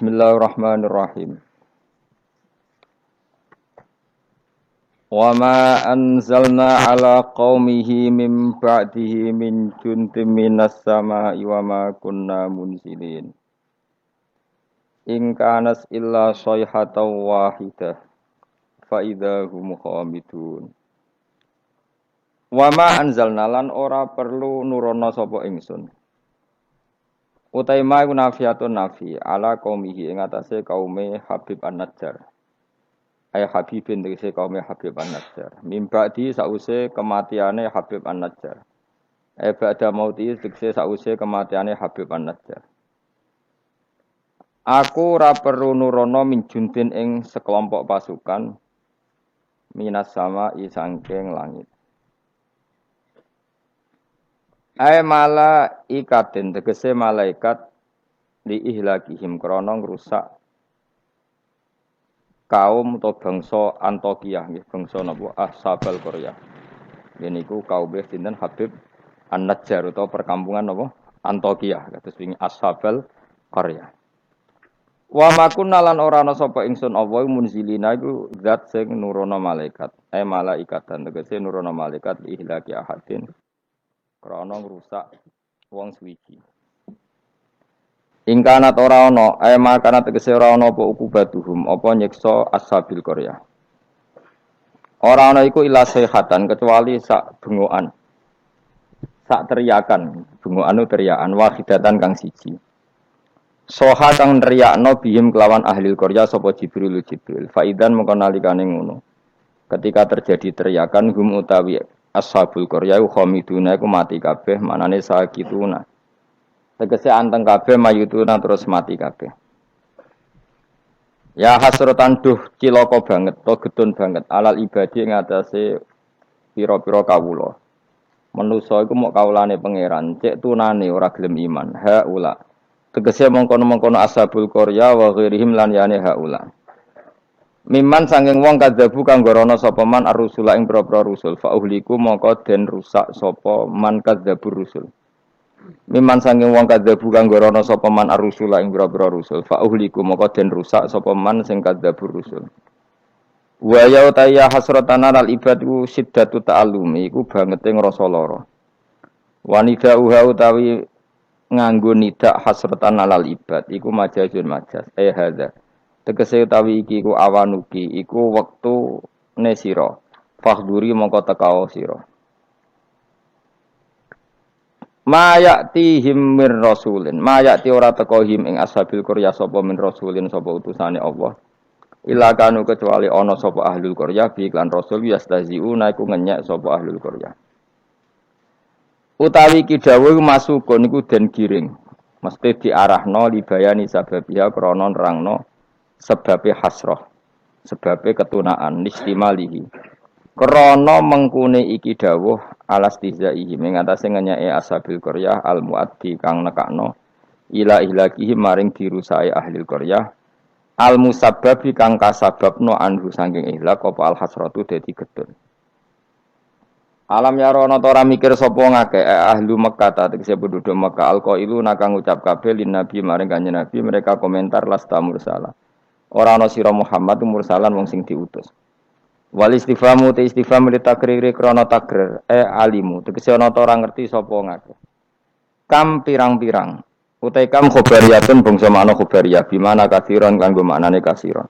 Bismillahirrahmanirrahim. Wa ma anzalna ala qaumihi min ba'dihi min juntim minas sama'i wa ma kunna munzilin. In kanas illa sayhatan wahidah fa idahum khamidun. Wa ma anzalna lan ora perlu nurono sapa ingsun. Utai ma iku nafiatun nafi ala qaumihi ing atase kaume Habib An-Najjar. Ay Habibin tegese kaume Habib An-Najjar. Mimba'di sause kematiane Habib An-Najjar. Ba'da mauti tegese sause kematiane Habib An-Najjar. Aku ora perlu nurono min juntin ing sekelompok pasukan minas sama sangking langit. Ay malaikatin tegese malaikat li ihlakihim krana ngrusak kaum atau bangsa Antokiyah nggih bangsa napa Ashabal Qaryah. Niku kaum sinten Habib An-Najjar utawa perkampungan napa Antokiyah kados wingi Ashabal Qaryah. Wa makunna lan ora ana sapa ingsun apa munzilina iku zat sing nurono malaikat. Malaikatan tegese nurono malaikat li ihlaki ahadin krana ngrusak wong suwiji. Ingkanat ora ana, makana tegese ora ana apa ukubatuhum, apa nyiksa ashabil Qaryah. Ora ana iku ila sayhatan kecuali sak bengokan. Sak teriakan, bengokan teriakan wahidatan kang siji. Soha kang nriyakno bihim kelawan ahli Qaryah sapa Jibril. Faidan mengko nalikane ngono. Ketika terjadi teriakan hum utawi ashabul Qaryah khamiduna iku mati kabeh manane sakituna. Tegese anteng kabeh mayutuna terus mati kabeh. Ya hasratan duh cilaka banget to getun banget alal ibadi ing atase pira-pira kawula. Manusa iku mok kawulane pangeran, cek tunane ora gelem iman. Haula. Tegese mongkon-mongkon ashabul Qaryah wa ghairihim lan yane haula. Miman sanging wong kadzabu kang gorono sapa man ar-rusula ing propro rusul fa uhliku mongko den rusak sapa man kadzabur rusul. Miman sanging wong kadzabu kang gorono sapa man ar-rusula ing propro rusul fa uhliku mongko den rusak sapa man sing kadzabur rusul. Wa ya utaya hasratan al ibadu siddatu ta'allumi iku bangete ngrasa lara. Wanida uha utawi nganggo nidak hasratan alal ibad iku majazun majaz hadza. Tegese utawi iki ku awanuki iku wektu ne sira fahduri mongko tekao sira mayatihim mir rasulin mayati ora teka him ing ashabil Qaryah sapa min rasulin sapa utusane Allah ila kanu kecuali ana sapa ahlul Qaryah bi iklan rasul yastaziuna iku ngenyek sapa ahlul Qaryah utawi iki dawuh masukun iku den giring mesti diarahno libayani sababiha krana nerangno sebabe hasrah, sebabe ketunaan nistimalihi. Krana mengkune iki dawuh alastizaihi ing atase ngenyake ashabil Qaryah al-muaddi kang nekakno ila ihlakihi maring dirusake ahli Qaryah al-musabbabi kang kasababno anhu saking ihlak apa al-hasratu dadi gedun. Alam yarono ora mikir sapa ngake ahlu Mekkah ta tegese penduduk Mekkah alqailu nakang ngucap kabeh lin nabi maring kanjeng nabi mereka komentar lasta mursala. Ora ana sira Muhammad mursalan wong sing diutus. Wal istifhamu te istifham li takriri krana takrir alimu tegese ana ta ora ngerti sapa ngake. Kam pirang-pirang utai kam khobariyatun bangsa makna khobariyah bimana kasiron kanggo maknane kasiron.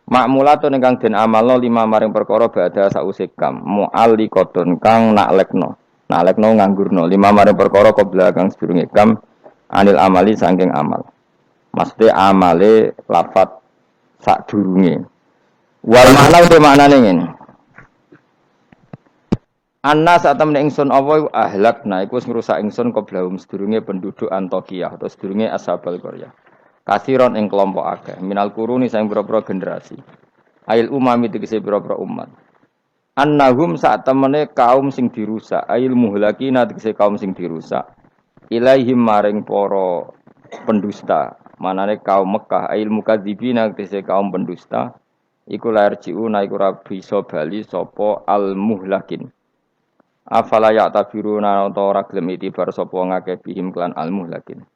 Makmulatun ingkang den amalno lima maring perkara badha sause kam mu'alliqatun kang naklekno nganggurno lima maring perkara qabla kang sedurunge kam anil amali saking amal. Maksudé amale lafat sak durunge. Wal makna uta maknane ngene. Annas atamne ingsun apa ahlakna iku wis ngrusak ingsun qoblahum sedurunge penduduk Antokiyah atau sedurunge Ashabul Qaryah. Kasiron ing kelompok akeh minal kuruni sang pira-pira generasi. Ail umami tegese pira-pira umat. Annahum sak temene kaum sing dirusak, ail muhlakina tegese kaum sing dirusak. Ilaihim maring para pendusta. Manane kaum Mekah ail mukadzibina tegese kaum pendusta iku lair jiuna iku ora bisa bali sapa al muhlakin afala ya tabiruna utawa ora gelem itibar sapa ngakeh bihim klan al muhlakin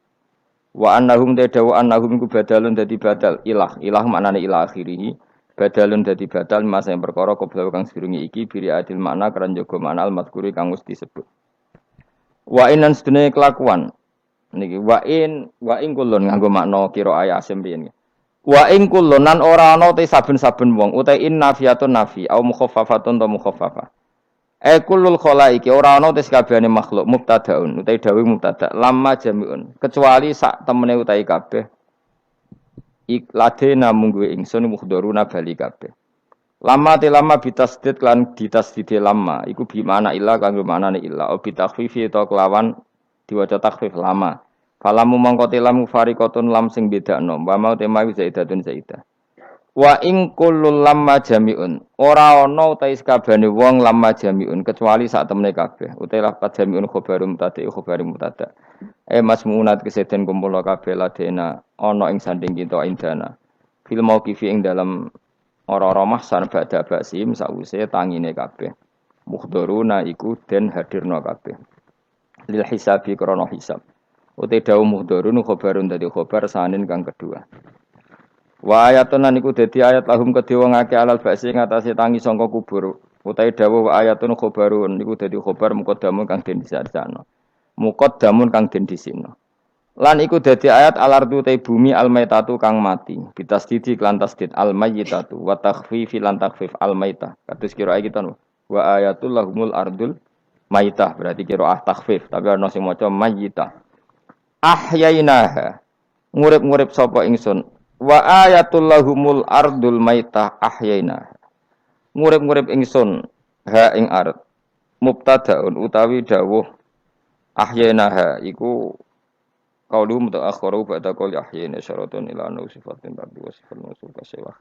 Wa annahum tadawu annahum iku badalun dadi badal ilah maknane ilah akhirih badalun dadi badal masa yang perkara qabla kang sedurunge iki biri adil makna keran jaga makna al mazkuri kang wis disebut. Wa inan sedune kelakuan niki wa in kulun nganggo makna kira ayat asim riyen. Wa in kulun nan ora ana te saben-saben wong uta in nafiyatun nafi au mukhaffafatun ta mukhaffafah. Kullul khalaiki ora ana te sakabehane makhluk mubtadaun utai dawuh mubtada lamma jamiun kecuali sak temene utai kabeh ikladena munggu ingsun mukhdharuna bali kabeh. Lama bitasdid lan ditasdid lama iku bi mana illa kanggo manane illa au bitakhfifi ta kelawan diwaca takhfif lama. Falamu mangko tilam fariqatun lam sing bedakno wa mau tema zaidatun zaidah. Wa ing kullul lamma jamiun ora ana utahe sakabehane wong lamma jamiun kecuali sak temene kabeh utahe lafaz jamiun khobarum mutada masmunat keseden kumpul kabeh ladena ana ing sanding kita indana fil mauqifi ing dalam ora-ora mahsan badha basim sawise tangine kabeh mukhdharuna iku den hadirna kabeh lil hisabi krana hisab utahe dawuh mukhdharun khobarun dadi khobar sanin kang kedua. Wa ayatun lan iku dadi ayat lahum kedhe wong akeh alal ba'si ngatasi tangi sangka kubur. Utahe dawuh wa ayatun khobarun iku dadi khobar muqaddamun kang den disarjana. Muqaddamun kang den disino. Lan iku dadi ayat alardu te bumi almaitatu kang mati. Bitasdidi lan tasdid almayyitatu wa takhfifi lan takhfif almaitah. Kados kira iki to. Wa ayatul lahumul ardul maitah berarti kira takhfif tapi ana sing maca mayyitah. Ahyainaha. Ngurip-ngurip sapa ingsun. Wa ayatul lahumul ardul maitah ahyaina. Ngurip-ngurip ingsun ha ing ard. Mubtadaun utawi dawuh ahyainaha iku qaulu mutaakhiru ba'da qauli ahyaina syaratun ila anna sifatin rabbi wa sifatun mawsufa sawah.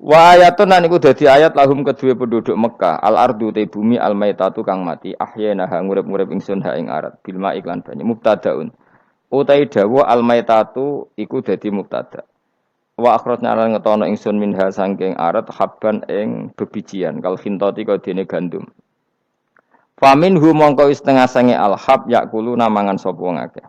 Wa ayatun lan iku dadi ayat lahum kedue penduduk Mekah al ardu te bumi al maitatu kang mati ahyainaha ngurip-ngurip ingsun ha ing ard bil ma iklan banyu mubtadaun utai dawa al-maitatu iku dadi mubtada. Wa akhrajna lan ngetono ingsun minha sangking arat habban ing bebijian kal khintati kaya dene gandum. Faminhu mongko setengah sange al-hab yakulu namangan sapa wong akeh.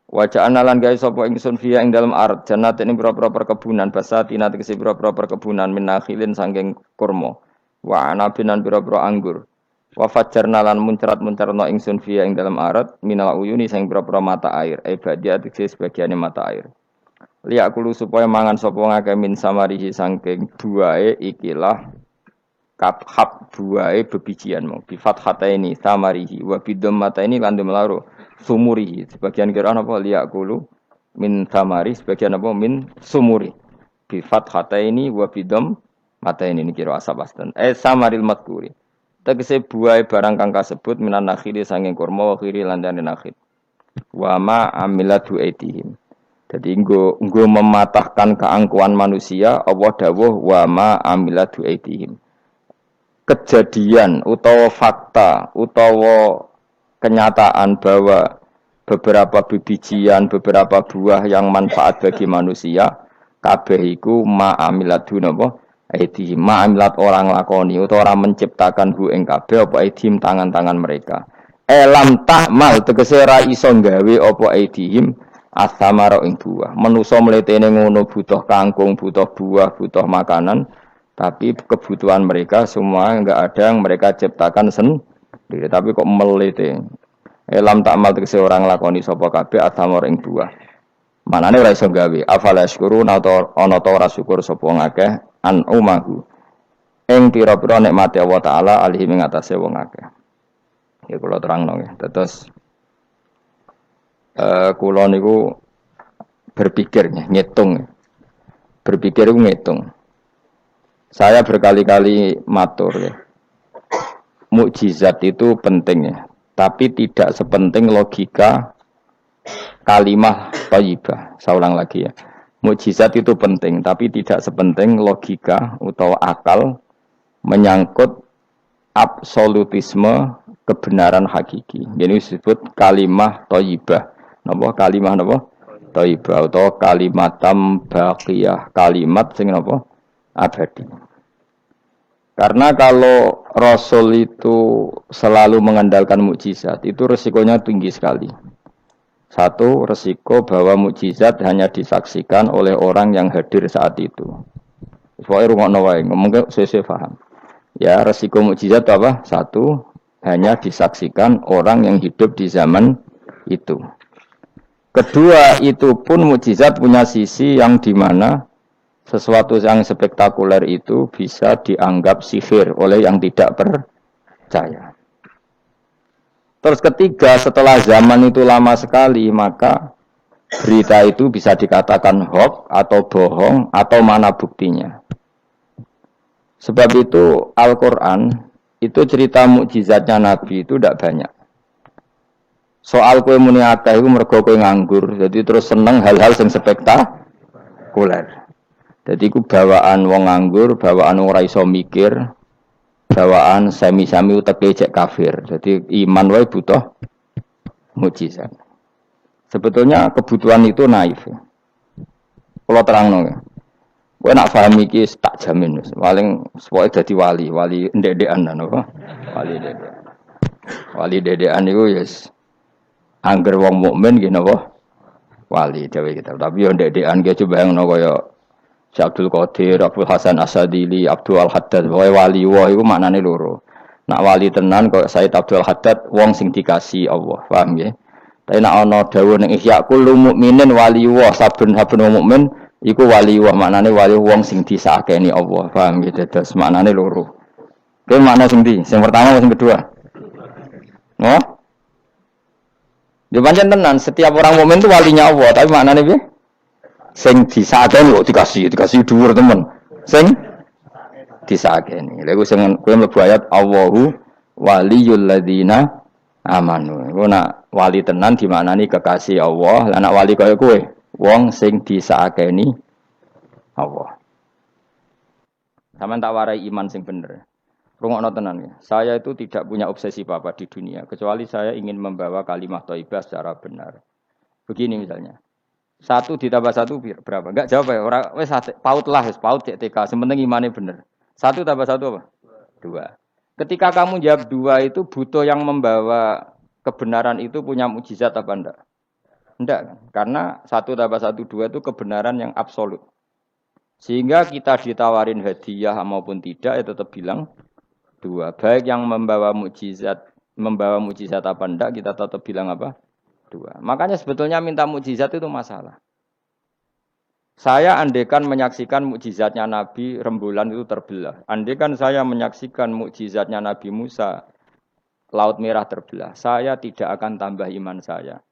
Wa ja'alna lan gawe sapa ingsun fiya ing dalem arat jannatin pira-pira perkebunan basatina tegese pira-pira perkebunan min nakhilin sangking kurma. Wa anabinan pira-pira anggur. Wa fajjarna lan muncrat-muncarna ingsun fiya ing dalam arat minal uyuni sing pira-pira mata air ibadiat iki sebagiane mata air liyakulu supaya mangan sapa ngake min samarihi saking buahe ikilah kaphab buahe bebijian mau bi fathataini samarihi wa bidom mata ini lan demlaro sumurihi sebagian kira napa liyakulu min samari sebagian apa min sumuri bi fathataini wa bidom mata ini kira asabastan samaril madkuri tegese buah barang kang kasebut minan nakhili sanging kurma wa khiri lan dene nakhil. Wa ma amilatu aitihim. Dadi nggo mematahkan keangkuhan manusia Allah dawuh wa ma amilatu aitihim. Kejadian utawa fakta utawa kenyataan bahwa beberapa bijian, beberapa buah yang manfaat bagi manusia kabeh iku ma amilatu napa aidhim ma'amilat orang lakoni utawa orang menciptakan hu ing kabeh apa aidhim tangan-tangan mereka. Lam ta'mal tegese ra iso gawe apa aidhim asamara ing buah. Manusa mletene ngono butuh kangkung, butuh buah, butuh makanan, tapi kebutuhan mereka semua enggak ada yang mereka ciptakan sendiri, tapi kok melete. Lam ta'mal tegese orang lakoni sapa kabeh asamara ing buah. Manane ora iso gawe. Afala syukurun atau ana ta ora syukur sapa ngakeh an umahu ing pira-pira nikmate Allah taala alihi ing atase wong akeh. Ya kula terangno nggih. Terus kula niku berpikir ngitung. Berpikir ngitung. Saya berkali-kali matur ya. Mukjizat itu penting ya, tapi tidak sepenting logika kalimah thayyibah. Saya ulang lagi ya. Mukjizat itu penting, tapi tidak sepenting logika atau akal menyangkut absolutisme kebenaran hakiki. Jadi disebut kalimah thayyibah. Napa kalimah napa? Thayyibah atau kalimatam baqiyah, kalimat sing napa? Abadi. Karena kalau Rasul itu selalu mengandalkan mukjizat, itu resikonya tinggi sekali. Satu, resiko bahwa mukjizat hanya disaksikan oleh orang yang hadir saat itu. Pokoknya rungokno wae, ngomong sesuai paham. Ya, resiko mukjizat apa? Satu, hanya disaksikan orang yang hidup di zaman itu. Kedua, itu pun mukjizat punya sisi yang dimana sesuatu yang spektakuler itu bisa dianggap sihir oleh yang tidak percaya. Terus ketiga, setelah zaman itu lama sekali, maka berita itu bisa dikatakan hoax atau bohong atau mana buktinya. Sebab itu Al-Quran itu cerita mukjizatnya Nabi itu tidak banyak. Soal kue muni akeh itu mergo kue nganggur, jadi terus seneng hal-hal yang spektakuler. Jadi ku bawaan wong nganggur, bawaan wong ora iso mikir, bawaan semi-semi uteke cek kafir. Jadi iman wae butuh mukjizat. Sebetulnya kebutuhan itu naif. Kalau terangno ya. Kowe nak paham iki tak jamin wis. Paling pokoke dadi wali ndek-ndekan napa? Wali ndek. Wali ndekan niku yes. Angger wong mukmin nggih napa? Wali dhewe kita. Tapi yo ndek-ndekan ki coba ngono kaya Syekh Abdul Qadir, Abdul Hasan Asadili, Abdul Al-Haddad, pokoke wali wae iku maknane loro. Nak wali tenan kok Said Abdul Haddad wong sing dikasih Allah, paham nggih? Tapi nak ana dawuh ning Ihya kullu mukminin waliyullah, saben-saben wong mukmin iku waliyullah, maknane wali wong sing disakeni Allah, paham nggih? Dados maknane loro. Kuwi makna sing ndi? Sing pertama sing kedua? Oh? Yo pancen tenan, setiap orang mukmin itu walinya Allah, tapi maknane piye? Sing disakeni kok dikasih dhuwur temen. Sing disakeni. Lha iku sing kowe mlebu ayat Allahu waliyul ladzina amanu. Iku nak wali tenan dimaknani kekasih Allah, lah nak wali kaya kowe, wong sing disakeni Allah. Sampeyan tak warai iman sing bener. Rungokno tenan ya. Saya itu tidak punya obsesi apa-apa di dunia, kecuali saya ingin membawa kalimat thayyibah secara benar. Begini misalnya. 1 ditambah 1 berapa? Enggak jawab ya. Orang wis paut lah, paut cek TK. Sementing imane bener. 1 tambah 1 apa? 2. Ketika kamu jawab 2 itu butuh yang membawa kebenaran itu punya mukjizat apa enggak? Enggak kan? Karena 1 tambah 1 2 itu kebenaran yang absolut. Sehingga kita ditawarin hadiah maupun tidak ya tetap bilang 2. Baik yang membawa mukjizat apa enggak kita tetap bilang apa? 2. Makanya sebetulnya minta mukjizat itu masalah. Saya andaikan menyaksikan mukjizatnya Nabi rembulan itu terbelah. Andaikan saya menyaksikan mukjizatnya Nabi Musa Laut Merah terbelah. Saya tidak akan tambah iman saya.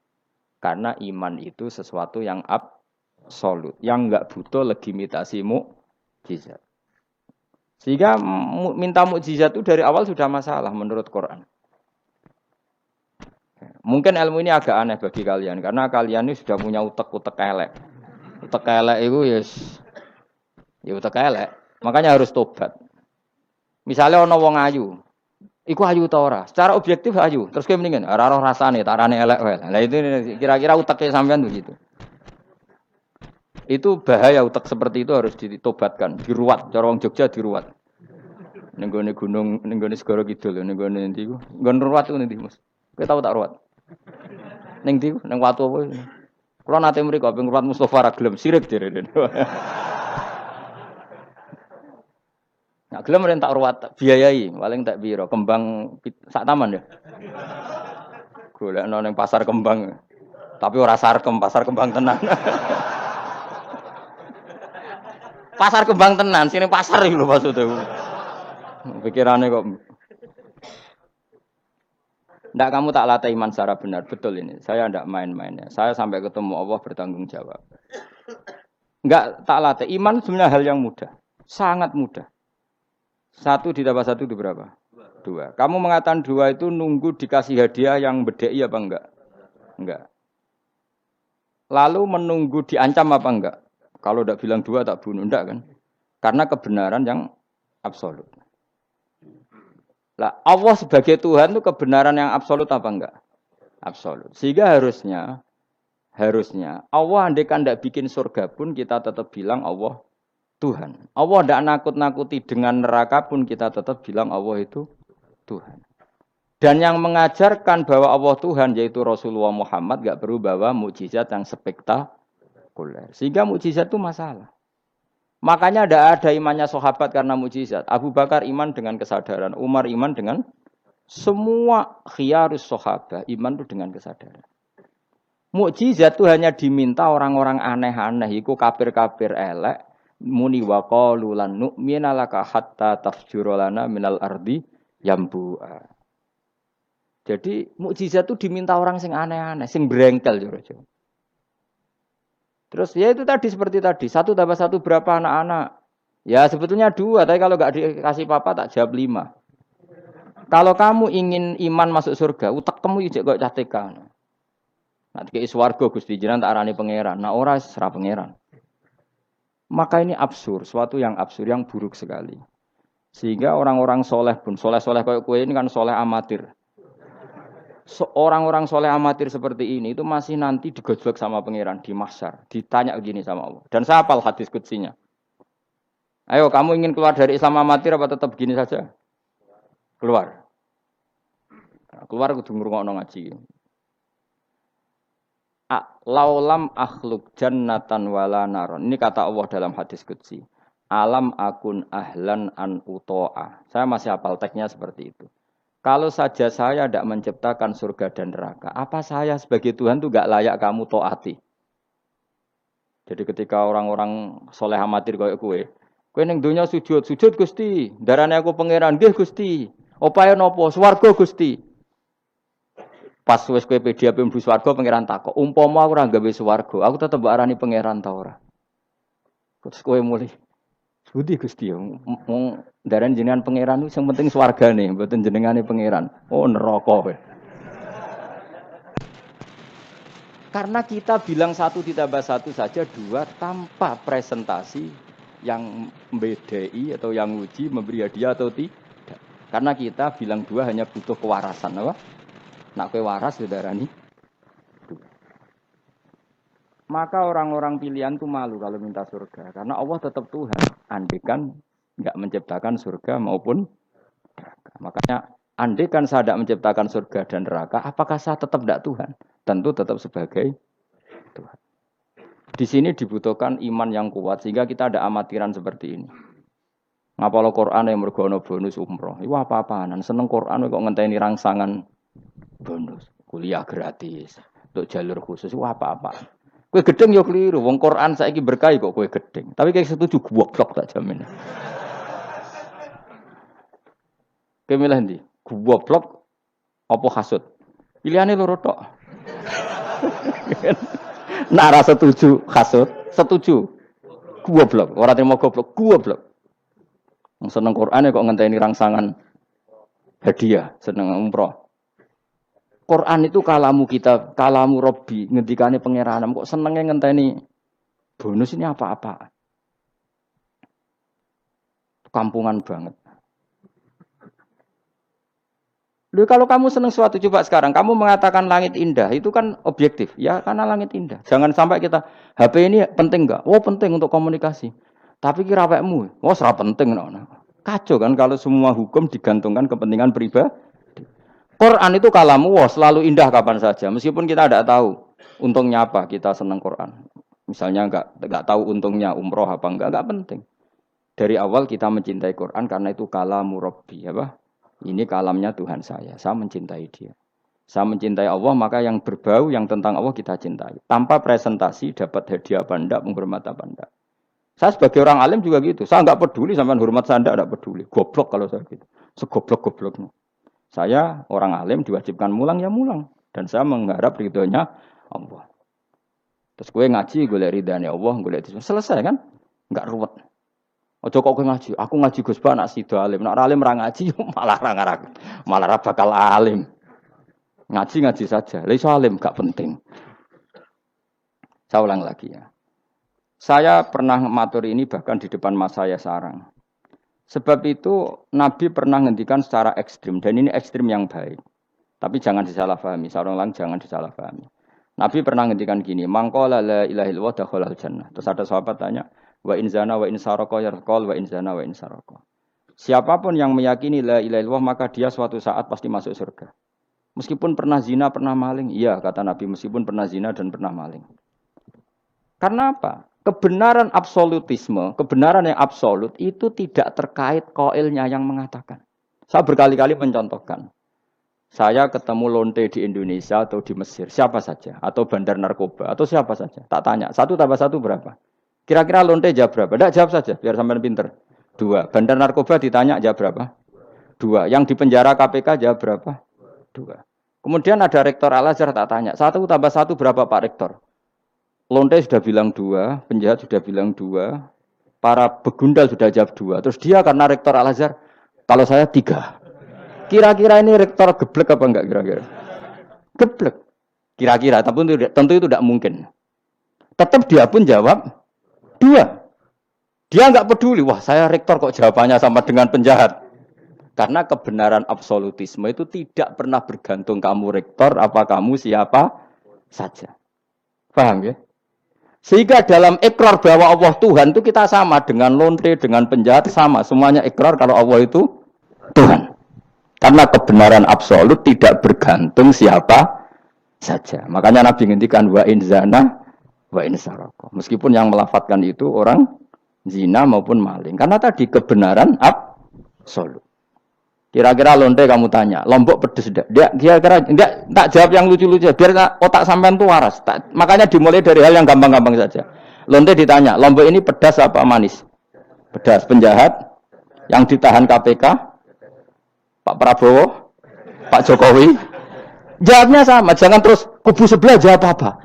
Karena iman itu sesuatu yang absolut. Yang enggak butuh legitimasi mukjizat. Sehingga minta mukjizat itu dari awal sudah masalah menurut Quran. Mungkin ilmu ini agak aneh bagi kalian. Karena kalian ini sudah punya utek-utek elek. Utek elek itu ya utek elek. Makanya harus tobat. Misalnya ana wong ayu. Iku ayu ta ora? Secara objektif ayu. Terus kowe mendingan ora roh rasane, tarane elek wae. Lah itu kira-kira uteke sampean begitu. Itu bahaya utek seperti itu harus ditobatkan, diruat. Cara wong Jogja diruat. Ning gone gunung, ning gone segara kidul, ning gone endi iku? Nggon ruat ku endi, Mas? Kowe tau tak ruat? Ning ndi? Ning watu apa? Kula nate mriko ping ruat Mustofa ra gelem sirik jere. Nah, gelem ren tak ruat, biayai, paling tak piro, kembang sak taman ya. Golekno ning pasar kembang. Tapi ora sarkem, pasar kembang tenan. Pasar kembang tenan, sini pasar iki lho maksudnya. Pikirannya kok. Ndak kamu tak latih iman secara benar, betul ini. Saya ndak main-mainnya. Saya sampai ketemu Allah bertanggung jawab. Nggak tak latih. Iman sebenarnya hal yang mudah. Sangat mudah. 1 ditambah 1 itu berapa? 2. Kamu mengatakan 2 itu nunggu dikasih hadiah yang bedei apa enggak? Enggak. Lalu menunggu diancam apa enggak? Kalau tidak bilang 2 tak bunuh, enggak kan? Karena kebenaran yang absolut. Lah Allah sebagai Tuhan itu kebenaran yang absolut apa enggak? Absolut. Sehingga harusnya Allah andaikan tidak bikin surga pun kita tetap bilang Allah Tuhan. Allah tidak nakut-nakuti dengan neraka pun kita tetap bilang Allah itu Tuhan. Dan yang mengajarkan bahwa Allah Tuhan yaitu Rasulullah Muhammad gak perlu bawa mukjizat yang spektakuler. Sehingga mukjizat itu masalah. Makanya tidak ada imannya sahabat karena mukjizat. Abu Bakar iman dengan kesadaran, Umar iman dengan semua khiyarus sahabat iman itu dengan kesadaran. Mukjizat itu hanya diminta orang-orang aneh-aneh, iku kafir-kafir elek, muni wa qalu lan nu'mina laka hatta tafjura lana minal ardi yambu'a. Jadi mukjizat itu diminta orang sing aneh-aneh, sing brengkel jero-jero. Terus ya itu tadi seperti tadi, 1+1 berapa anak-anak? Ya sebetulnya 2, tapi kalau nggak dikasih papa tak jawab 5. Kalau kamu ingin iman masuk surga, utak kamu ijek kok catekan. Nanti ke swarga Gusti jenengan tak arani pangeran. Nah ora serah pangeran. Maka ini absurd, suatu yang absurd, yang buruk sekali. Sehingga orang-orang soleh pun, soleh-soleh kayak kue ini kan soleh amatir. Orang-orang soleh amatir seperti ini itu masih nanti digojlok sama pangeran di mahsyar, ditanya begini sama Allah. Dan saya hafal hadis qudsinya. Ayo kamu ingin keluar dari Islam amatir apa tetap begini saja? Keluar. Keluar kudu ngrungokno ngaji. Laulam akhluk jannatan wala naron. Ini kata Allah dalam hadis qudsi. Alam akun ahlan an uto'a. Saya masih hafal teksnya seperti itu. Kalau saja saya tidak menciptakan surga dan neraka, apa saya sebagai Tuhan itu gak layak kamu taati? Jadi ketika orang-orang soleh amatir kayak kue ning dunya sujud Gusti, darane aku pangeran nggih Gusti. Opae napa? Swarga Gusti. Pas wis kowe pedi ape mlebu swarga pangeran takok, umpama aku ora gawe swarga, aku tetep mbok arani pangeran ta ora? Terus kowe mulih Budi Gusti wong ndaran jenengan pangeran sing penting swargane, mboten jenengane pangeran. Oh neraka kowe. Karena kita bilang 1+1 saja 2 tanpa presentasi yang membedai atau yang uji memberi hadiah atau tidak. Karena kita bilang 2 hanya butuh kewarasan, apa? Nak kowe waras darani. Maka orang-orang pilihan itu malu kalau minta surga. Karena Allah tetap Tuhan. Andikan nggak menciptakan surga maupun neraka. Makanya andikan saya tidak menciptakan surga dan neraka, apakah saya tetap tidak Tuhan? Tentu tetap sebagai Tuhan. Di sini dibutuhkan iman yang kuat sehingga kita ada amatiran seperti ini. Ngapalo Quran yang mergono bonus umroh. Itu apa-apaan. Seneng Quran kok ngenteni rangsangan bonus. Kuliah gratis. Untuk jalur khusus itu apa-apaan. Kowe gedeng yo keliru, wong Quran saiki berkah kok kowe gedeng. Tapi kayak setuju goblok tak jamin. Kowe milih ndi? Goblok apa hasud? Pilihane loro tok. Nara setuju hasud, setuju goblok. Ora terima goblok. Wong seneng Quran kok ngenteni rangsangan hadiah, seneng umroh. Quran itu kalamu kita, kalamu Robbi, ngendikane pangeran. Kok senengnya ngenteni bonus ini apa-apa? Kampungan banget. Loh, kalau kamu seneng suatu coba sekarang, kamu mengatakan langit indah, itu kan objektif. Ya karena langit indah. Jangan sampai kita, HP ini penting enggak? Oh penting untuk komunikasi. Tapi kira awakmu, oh serap penting. Kacau kan kalau semua hukum digantungkan kepentingan pribadi. Quran itu kalamu selalu indah kapan saja. Meskipun kita tidak tahu untungnya apa kita senang Quran. Misalnya enggak tahu untungnya umroh apa enggak penting. Dari awal kita mencintai Quran karena itu kalamu Rabbi, apa? Ini kalamnya Tuhan saya mencintai dia. Saya mencintai Allah, maka yang berbau yang tentang Allah kita cintai. Tanpa presentasi dapat hadiah apa enggak, menghormat apa enggak. Saya sebagai orang alim juga gitu. Saya enggak peduli sama hormat saya enggak peduli. Goblok kalau saya gitu. Segoblok-gobloknya. Saya orang alim diwajibkan mulang ya mulang. Dan saya mengharap ridhonya Allah. Terus gue ngaji, gue lihat ridhonya Allah, gue lihat itu. Selesai kan? Enggak ruwet. Ojo kok ngaji. Aku ngaji Gus Ba nak sida alim. Nak alim ra ngaji malah ra bakal alim. Ngaji saja. Lah iso alim gak penting. Saya ulang lagi ya. Saya pernah matur ini bahkan di depan mas saya sarang. Sebab itu Nabi pernah ngendikan secara ekstrim dan ini ekstrim yang baik. Tapi jangan disalahpahami, sarang jangan disalahpahami. Nabi pernah ngendikan gini, mangqala la ilaha illallah dakhalal jannah. Terus ada sahabat tanya, wa in zana wa in sarqa yarqal wa in zana wa in sarqa. Siapapun yang meyakini la ilaha illallah maka dia suatu saat pasti masuk surga. Meskipun pernah zina, pernah maling. Iya, kata Nabi, meskipun pernah zina dan pernah maling. Karena apa? Kebenaran absolutisme, kebenaran yang absolut itu tidak terkait koilnya yang mengatakan. Saya berkali-kali mencontohkan. Saya ketemu lonte di Indonesia atau di Mesir, siapa saja. Atau bandar narkoba, atau siapa saja. Tak tanya, 1+1 berapa? Kira-kira lonte jawab berapa? Tidak, jawab saja, biar sampean pinter. 2. Bandar narkoba ditanya jawab berapa? 2. Yang di penjara KPK jawab berapa? 2. Kemudian ada rektor Al-Azhar tak tanya, 1+1 berapa Pak Rektor? Lonte sudah bilang 2, penjahat sudah bilang 2, para begundal sudah jawab 2. Terus dia karena rektor Al-Azhar, kalau saya 3. Kira-kira ini rektor geblek apa enggak kira-kira? Geblek. Kira-kira, tapi tentu itu tidak mungkin. Tetap dia pun jawab 2. Dia enggak peduli, wah saya rektor kok jawabannya sama dengan penjahat. Karena kebenaran absolutisme itu tidak pernah bergantung kamu rektor, apa kamu siapa saja. Paham ya? Sehingga dalam ikrar bahwa Allah Tuhan itu kita sama dengan lonte, dengan penjahat sama. Semuanya ikrar kalau Allah itu Tuhan. Karena kebenaran absolut tidak bergantung siapa saja. Makanya Nabi ngendikan wa in zana wa in saraka. Meskipun yang melafadzkan itu orang zina maupun maling. Karena tadi kebenaran absolut. Kira-kira lonte kamu tanya, Lombok pedes enggak? Dia kira-kira enggak, tak jawab yang lucu-lucu biar otak sampean tuh waras. Makanya dimulai dari hal yang gampang-gampang saja. Lonte ditanya, Lombok ini pedas apa manis? Pedas. Penjahat yang ditahan KPK, Pak Prabowo, Pak Jokowi. Jawabnya sama, jangan terus kubu sebelah jawab apa.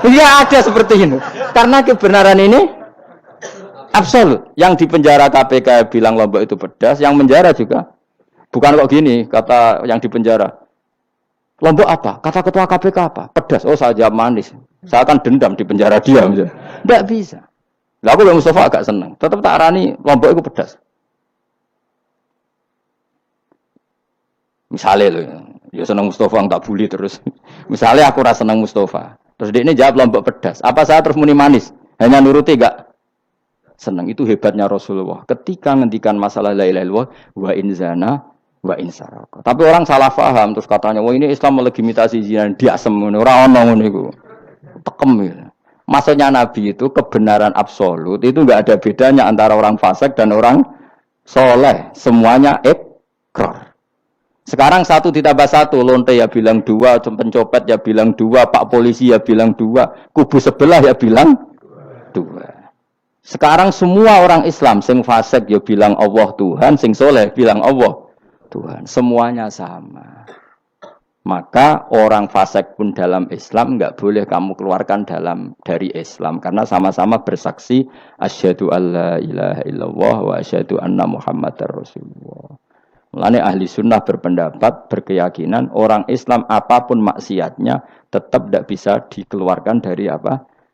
Iya ada seperti ini. Karena kebenaran ini absolut. Yang di penjara KPK bilang Lombok itu pedas, yang menjara juga. Bukan kok gini, kata yang di penjara. Lombok apa? Kata ketua KPK apa? Pedas. Oh, saya jawab manis. Saya akan dendam di penjara dia. Tidak bisa. Lah aku yang Mustafa agak senang. Tetap tak arani Lombok itu pedas. Misalnya loh, ya senang Mustafa tak bully terus. Misalnya aku rasa senang Mustafa. Terus dia ini jawab Lombok pedas. Apa saya terus muni manis? Hanya nuruti gak? Senang. Itu hebatnya Rasulullah. Ketika ngendikan masalah la ilaha illallah wa in zana wa in saraka. Tapi orang salah paham terus katanya, wah ini Islam melegitimasi zina, dia semono ora ono ngono iku. Tekem gitu. Maksudnya Nabi itu kebenaran absolut itu enggak ada bedanya antara orang fasik dan orang soleh. Semuanya ikrar. Sekarang 1+1, lonte ya bilang 2, pencopet ya bilang 2, Pak Polisi ya bilang 2, kubu sebelah ya bilang 2. Sekarang semua orang Islam sing fasik ya bilang Allah Tuhan, sing soleh bilang Allah Tuhan, semuanya sama. Maka orang fasik pun dalam Islam enggak boleh kamu keluarkan dari Islam karena sama-sama bersaksi asyhadu alla ilaha illallah wa asyhadu anna muhammadar rasulullah. Mulane ahli sunnah berpendapat, berkeyakinan orang Islam apapun maksiatnya tetap tidak bisa dikeluarkan dari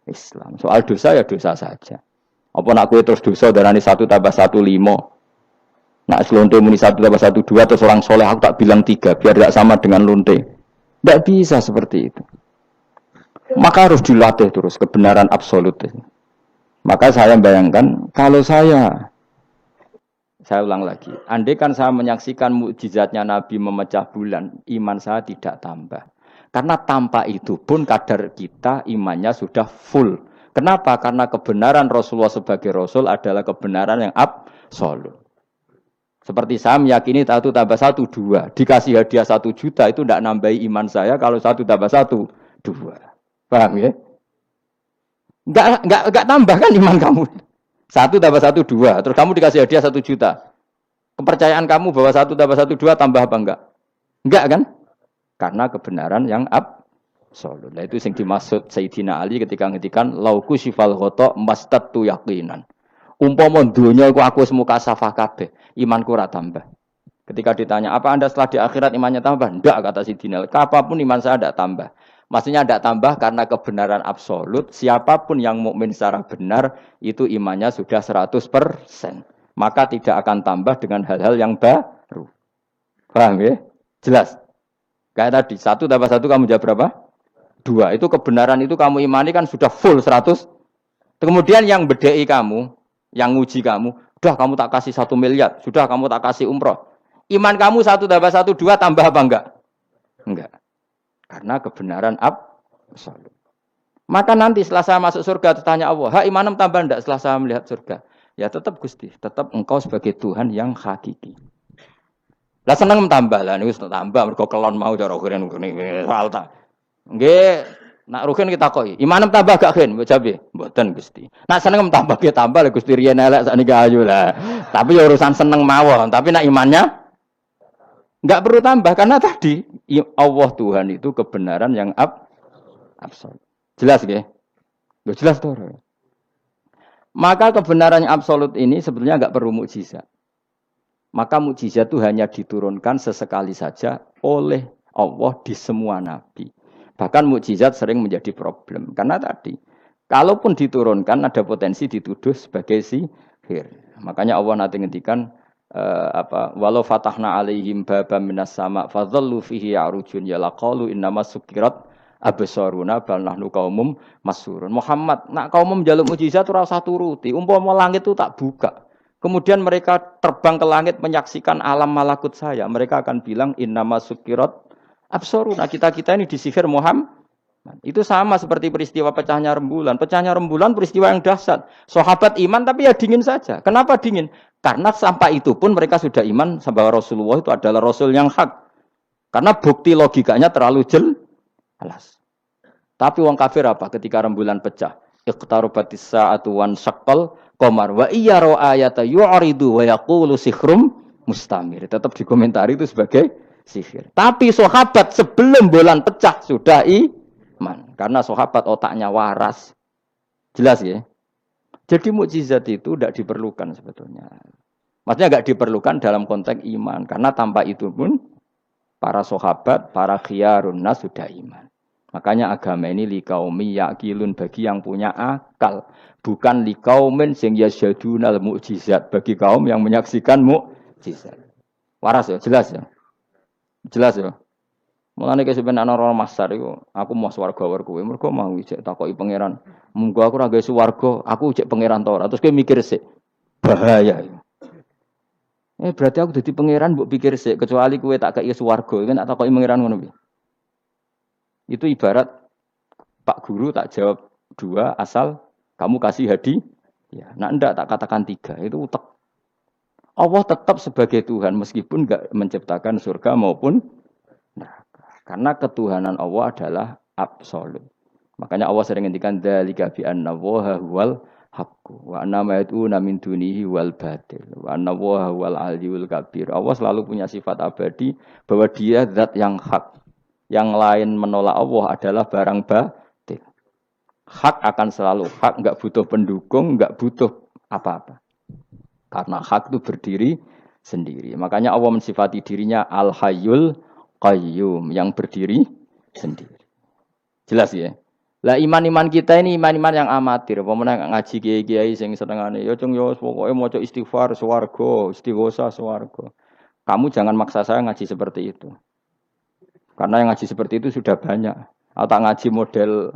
Islam. Soal dosa ya dosa saja. Apa nak kowe terus dosa darani 1+1 5. Nak lonte muni 1+1 2 terus orang soleh aku tak bilang 3 biar tidak sama dengan lonte. Tidak bisa seperti itu. Maka harus dilatih terus kebenaran absolut. Maka saya bayangkan kalau saya ulang lagi, andai kan saya menyaksikan mukjizatnya Nabi memecah bulan, iman saya tidak tambah. Karena tanpa itu pun kadar kita imannya sudah full. Kenapa? Karena kebenaran Rasulullah sebagai Rasul adalah kebenaran yang absolut. Seperti saya meyakini 1+1 2. Dikasih hadiah 1 juta itu tidak nambahi iman saya kalau 1+1 2. Paham ya? Enggak tambah kan iman kamu. 1+1 2. Terus kamu dikasih hadiah 1 juta. Kepercayaan kamu bahwa 1+1 2 tambah apa enggak? Enggak kan? Karena kebenaran yang absolut. Nah itu yang dimaksud Sayyidina Ali ketika ngendikan lauku sifal ghata mastatu yaqinan. Umpama dunya iku aku semuka safah kabeh, imanku ora tambah. Ketika ditanya, apa Anda setelah di akhirat imannya tambah? Enggak, kata Sidina. Apapun iman saya tidak tambah. Maksudnya tidak tambah karena kebenaran absolut. Siapapun yang mukmin secara benar, itu imannya sudah 100%. Maka tidak akan tambah dengan hal-hal yang baru. Paham ya? Jelas? Kayak tadi, 1+1 kamu jawab berapa? 2. Itu kebenaran itu kamu imani kan sudah full 100. Kemudian yang bedai kamu, yang nguji kamu, Sudah kamu tak kasih 1 miliar, sudah kamu tak kasih umroh. Iman kamu 1 tambah 1 2 tambah apa enggak? Enggak. Karena kebenaran absolut. Maka nanti setelah saya masuk surga tanya Allah, "Ha imanem tambah enggak setelah saya melihat surga?" Ya tetap Gusti, tetap engkau sebagai Tuhan yang hakiki. Lah seneng tambah lah niku tambah mergo kelon mau cara keren ngene soal ta. Nggih, nak rugen kita koi. Imanem tambah gak gen, mbok jabe. Mboten Gusti. Nak seneng tambah ge tambah lah Gusti riyen elek sakniki ayu lah. Tapi ya urusan seneng mawon, tapi nak imannya enggak perlu tambah karena tadi Allah Tuhan itu kebenaran yang absolut. Jelas nggih? Loh jelas toh. Maka kebenaran yang absolut ini sebetulnya enggak perlu mukjizat. Maka mukjizat itu hanya diturunkan sesekali saja oleh Allah di semua nabi. Bahkan mukjizat sering menjadi problem. Karena tadi, kalaupun diturunkan ada potensi dituduh sebagai sihir. Makanya Allah nanti ngendikan walau fatahna alaihim babam minas sama fadhallu fihi ya'rujun ya laqalu innama sukirat absaruna bal nahnu qaumum masurun. Muhammad, nak kaum njaluk mukjizat ora usah turuti. Umpama langit itu tak buka. Kemudian mereka terbang ke langit menyaksikan alam malakut saya. Mereka akan bilang innama sukirat absaruna. Kita-kita ini disihir Muhammad. Itu sama seperti peristiwa pecahnya rembulan. Pecahnya rembulan peristiwa yang dahsyat. Sahabat iman tapi ya dingin saja. Kenapa dingin? Karena sampai itu pun mereka sudah iman bahwa Rasulullah itu adalah Rasul yang hak. Karena bukti logikanya terlalu jelas. Tapi wong kafir apa ketika rembulan pecah? Iqtarabatis sa'atu wan syaqqal qamar wa iyyaru ayata yu'ridu wa yaqulu sikhrum mustamir. Tetap dikomentari itu sebagai sihir. Tapi sahabat sebelum bulan pecah sudah iman. Karena sahabat otaknya waras. Jelas ya? Jadi mukjizat itu tidak diperlukan sebetulnya. Maksudnya enggak diperlukan dalam konteks iman. Karena tanpa itu pun para sahabat, para khiyarun nas sudah iman. Makanya agama ini liqaumi yaqilun bagi yang punya akal. Bukan liqaumin sing yasyadunal mukjizat bagi kaum yang menyaksikan mukjizat. Waras ya, jelas ya. Jelas ya. Mulane ke sebenarnya ana masar iku, aku mau swarga war kowe. Mergo mau ijek takoki pangeran. Munggo aku ora gawe swarga, aku ijek pangeran ta ora. Terus kowe mikir sik. Bahaya ya. Berarti aku dadi pangeran mbok pikir sik, kecuali kowe tak kei swarga, kan tak takoki pangeran ngono piye. Itu ibarat Pak Guru tak jawab 2 asal kamu kasih hadiah. Ya, nah enggak tak katakan 3. Itu utek. Allah tetap sebagai Tuhan meskipun enggak menciptakan surga maupun neraka. Karena ketuhanan Allah adalah absolut. Makanya Allah sering ngendikan dzalika bi anna Allaha huwal haqqu wa anna ma yad'una min dunihi wal batil wa anna Allaha huwal aliyyul kabir. Allah selalu punya sifat abadi bahwa Dia zat yang hak. Yang lain menolak Allah adalah barang batil. Hak akan selalu hak, enggak butuh pendukung, enggak butuh apa-apa. Karena hak itu berdiri sendiri. Makanya Allah mensifati dirinya Al-Hayyul Qayyum, yang berdiri sendiri. Jelas ya? Lah iman-iman kita ini iman-iman yang amatir. Pemenang ngaji kiai-kiai sing senengane ya cung yo pokoke maca istighfar swarga, istighosa swarga. Kamu jangan maksa saya ngaji seperti itu. Karena yang ngaji seperti itu sudah banyak. Atau ngaji model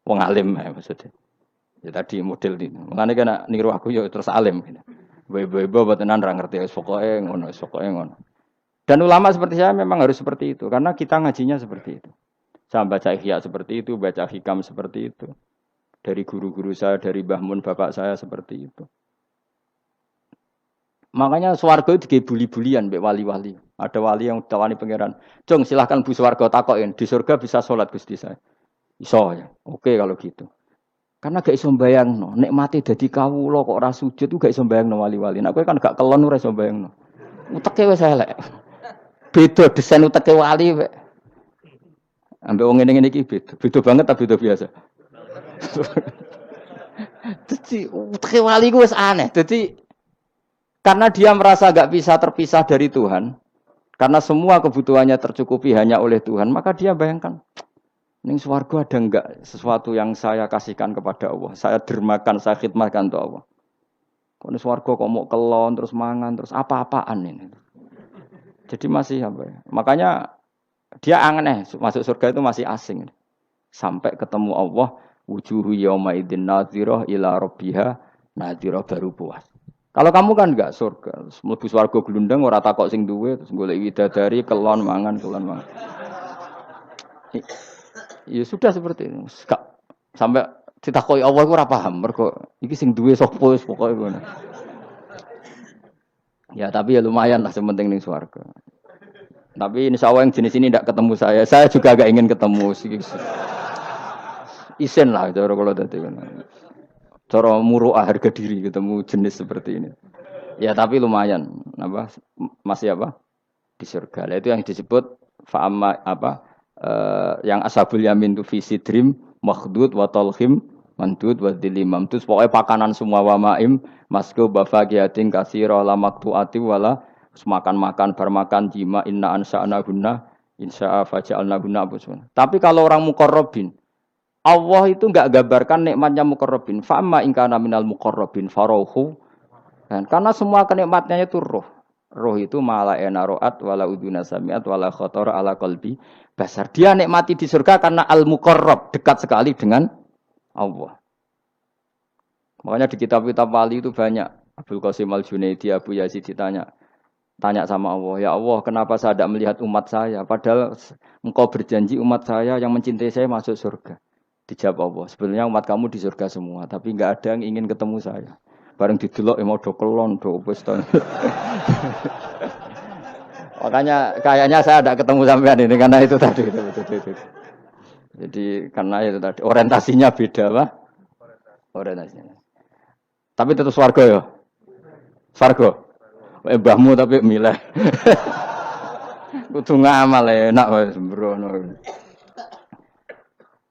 wong alim maksudnya. Ya tadi model ini. Mengenai kena niru aku ya terus alim. Bebo batenan ra ngerti pokoke ngono, pokoke ngono. Dan ulama seperti saya memang harus seperti itu karena kita ngajinya seperti itu. Saya baca ihya seperti itu, baca hikam seperti itu. Dari guru-guru saya, dari Mbah Mun bapak saya seperti itu. Makanya swarga itu dibuli-bulian mbek wali-wali. Ada wali yang tawani pangeran, "Cung, silahkan Bu swarga takokin, di surga bisa sholat Gusti saya." Iso ya. Oke kalau gitu. Karena gak iso mbayangno, nek mati dadi kawula kok ora sujud ku gak iso mbayangno wali-wali. Nek kowe kan gak kelon ora iso mbayangno. Uteke wis elek. Beda desain uteke wali wek. Ambek wong ngene-ngene iki beda. Beda banget ta beda biasa. Dadi uteke wali ku wis aneh. Dadi karena dia merasa gak bisa terpisah dari Tuhan. Karena semua kebutuhannya tercukupi hanya oleh Tuhan, maka dia bayangkan, ning swarga ada enggak sesuatu yang saya kasihkan kepada Allah, saya dermakan, saya khidmatkan untuk Allah. Kok ning swarga kok mau kelon terus mangan terus apa-apaan ini. Jadi masih apa ya? Makanya dia aneh masuk surga itu masih asing. Sampai ketemu Allah, wujuhu yauma idzin nadhirah ila rabbiha nadhirah baru puas. Kalau kamu kan enggak surga, mlebu swarga glundang ora takok sing duwe terus golek widadari kelon mangan. Ya sudah seperti itu. Sampai ditakoki Allah iku ora paham mergo iki sing duwe sapa wis pokoke ngono. Ya tapi ya lumayan lah sementing ning swarga. Tapi insya Allah yang jenis ini tidak ketemu saya. Saya juga agak ingin ketemu. Isen lah cara kalau tadi. Cara muruah harga diri ketemu jenis seperti ini. Ya tapi lumayan. Apa masih apa di surga. Itu yang disebut fa'ama apa yang ashabul yamin tu fi sidrim makhdud wa talhim mandud wa dilimam. Terus pokoknya pakanan semua wa ma'im masku bafaqiyatin katsira la maqtu'ati wala makan-makan bermakan jima inna ansa'na gunna insya'a faja'alna gunna abusun. Tapi kalau orang muqarrabin Allah itu enggak gambarkan nikmatnya muqarrabin. Fa amma in kana minal muqarrabin faruhu. Karena semua kenikmatnya itu roh. Roh itu mala enaroat wala uduna samiat wala khatara ala qalbi basar. Dia nikmati di surga karena al-muqarrab, dekat sekali dengan Allah. Makanya di kitab-kitab wali itu banyak. Abdul Qasim Al-Junaidi, Abu Yazid tanya sama Allah, ya Allah, kenapa saya tidak melihat umat saya? Padahal engkau berjanji umat saya yang mencintai saya masuk surga. Dijawab Allah, sebenarnya umat kamu di surga semua, tapi enggak ada yang ingin ketemu saya. Bareng didelok mau do kelon, do wis to. Makanya kayaknya saya tidak ketemu sampean ini karena itu tadi. Jadi karena itu tadi orientasinya beda, Pak. Orientasinya. Tapi tetap swarga ya. Swarga. Mbahmu tapi milih. Kudu ngamal enak wis sembrono.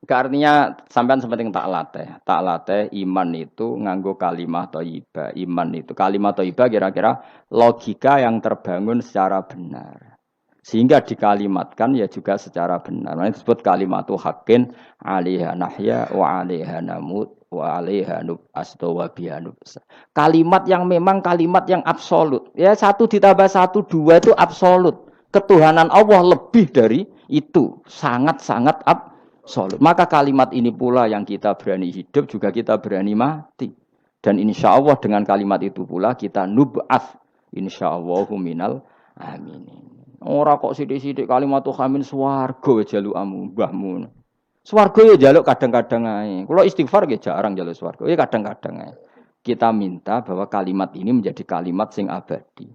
Artinya sampean sepenting tak latih iman itu nganggo kalimah thayyibah. Iman itu kalimah thayyibah kira-kira logika yang terbangun secara benar. Sehingga dikalimatkan ya juga secara benar. Nah, disebut kalimatu haqqin 'alaiha nahya wa 'alaiha namut wa 'alaiha nub'astu wa biha nub'asa. Kalimat yang memang kalimat yang absolut. Ya 1 ditambah 1 2 itu absolut. Ketuhanan Allah lebih dari itu, sangat-sangat absolut. Maka kalimat ini pula yang kita berani hidup juga kita berani mati. Dan insya Allah dengan kalimat itu pula kita nub'ats insyaallahu minal aminin. Ora kok sithik-sithik kalimat hamin swarga jalukamu mbahmu. Swarga ya jaluk kadang-kadang ae. Kula istighfar nggih jarang jaluk swarga. Ya kadang-kadang ae. Kita minta bahwa kalimat ini menjadi kalimat sing abadi.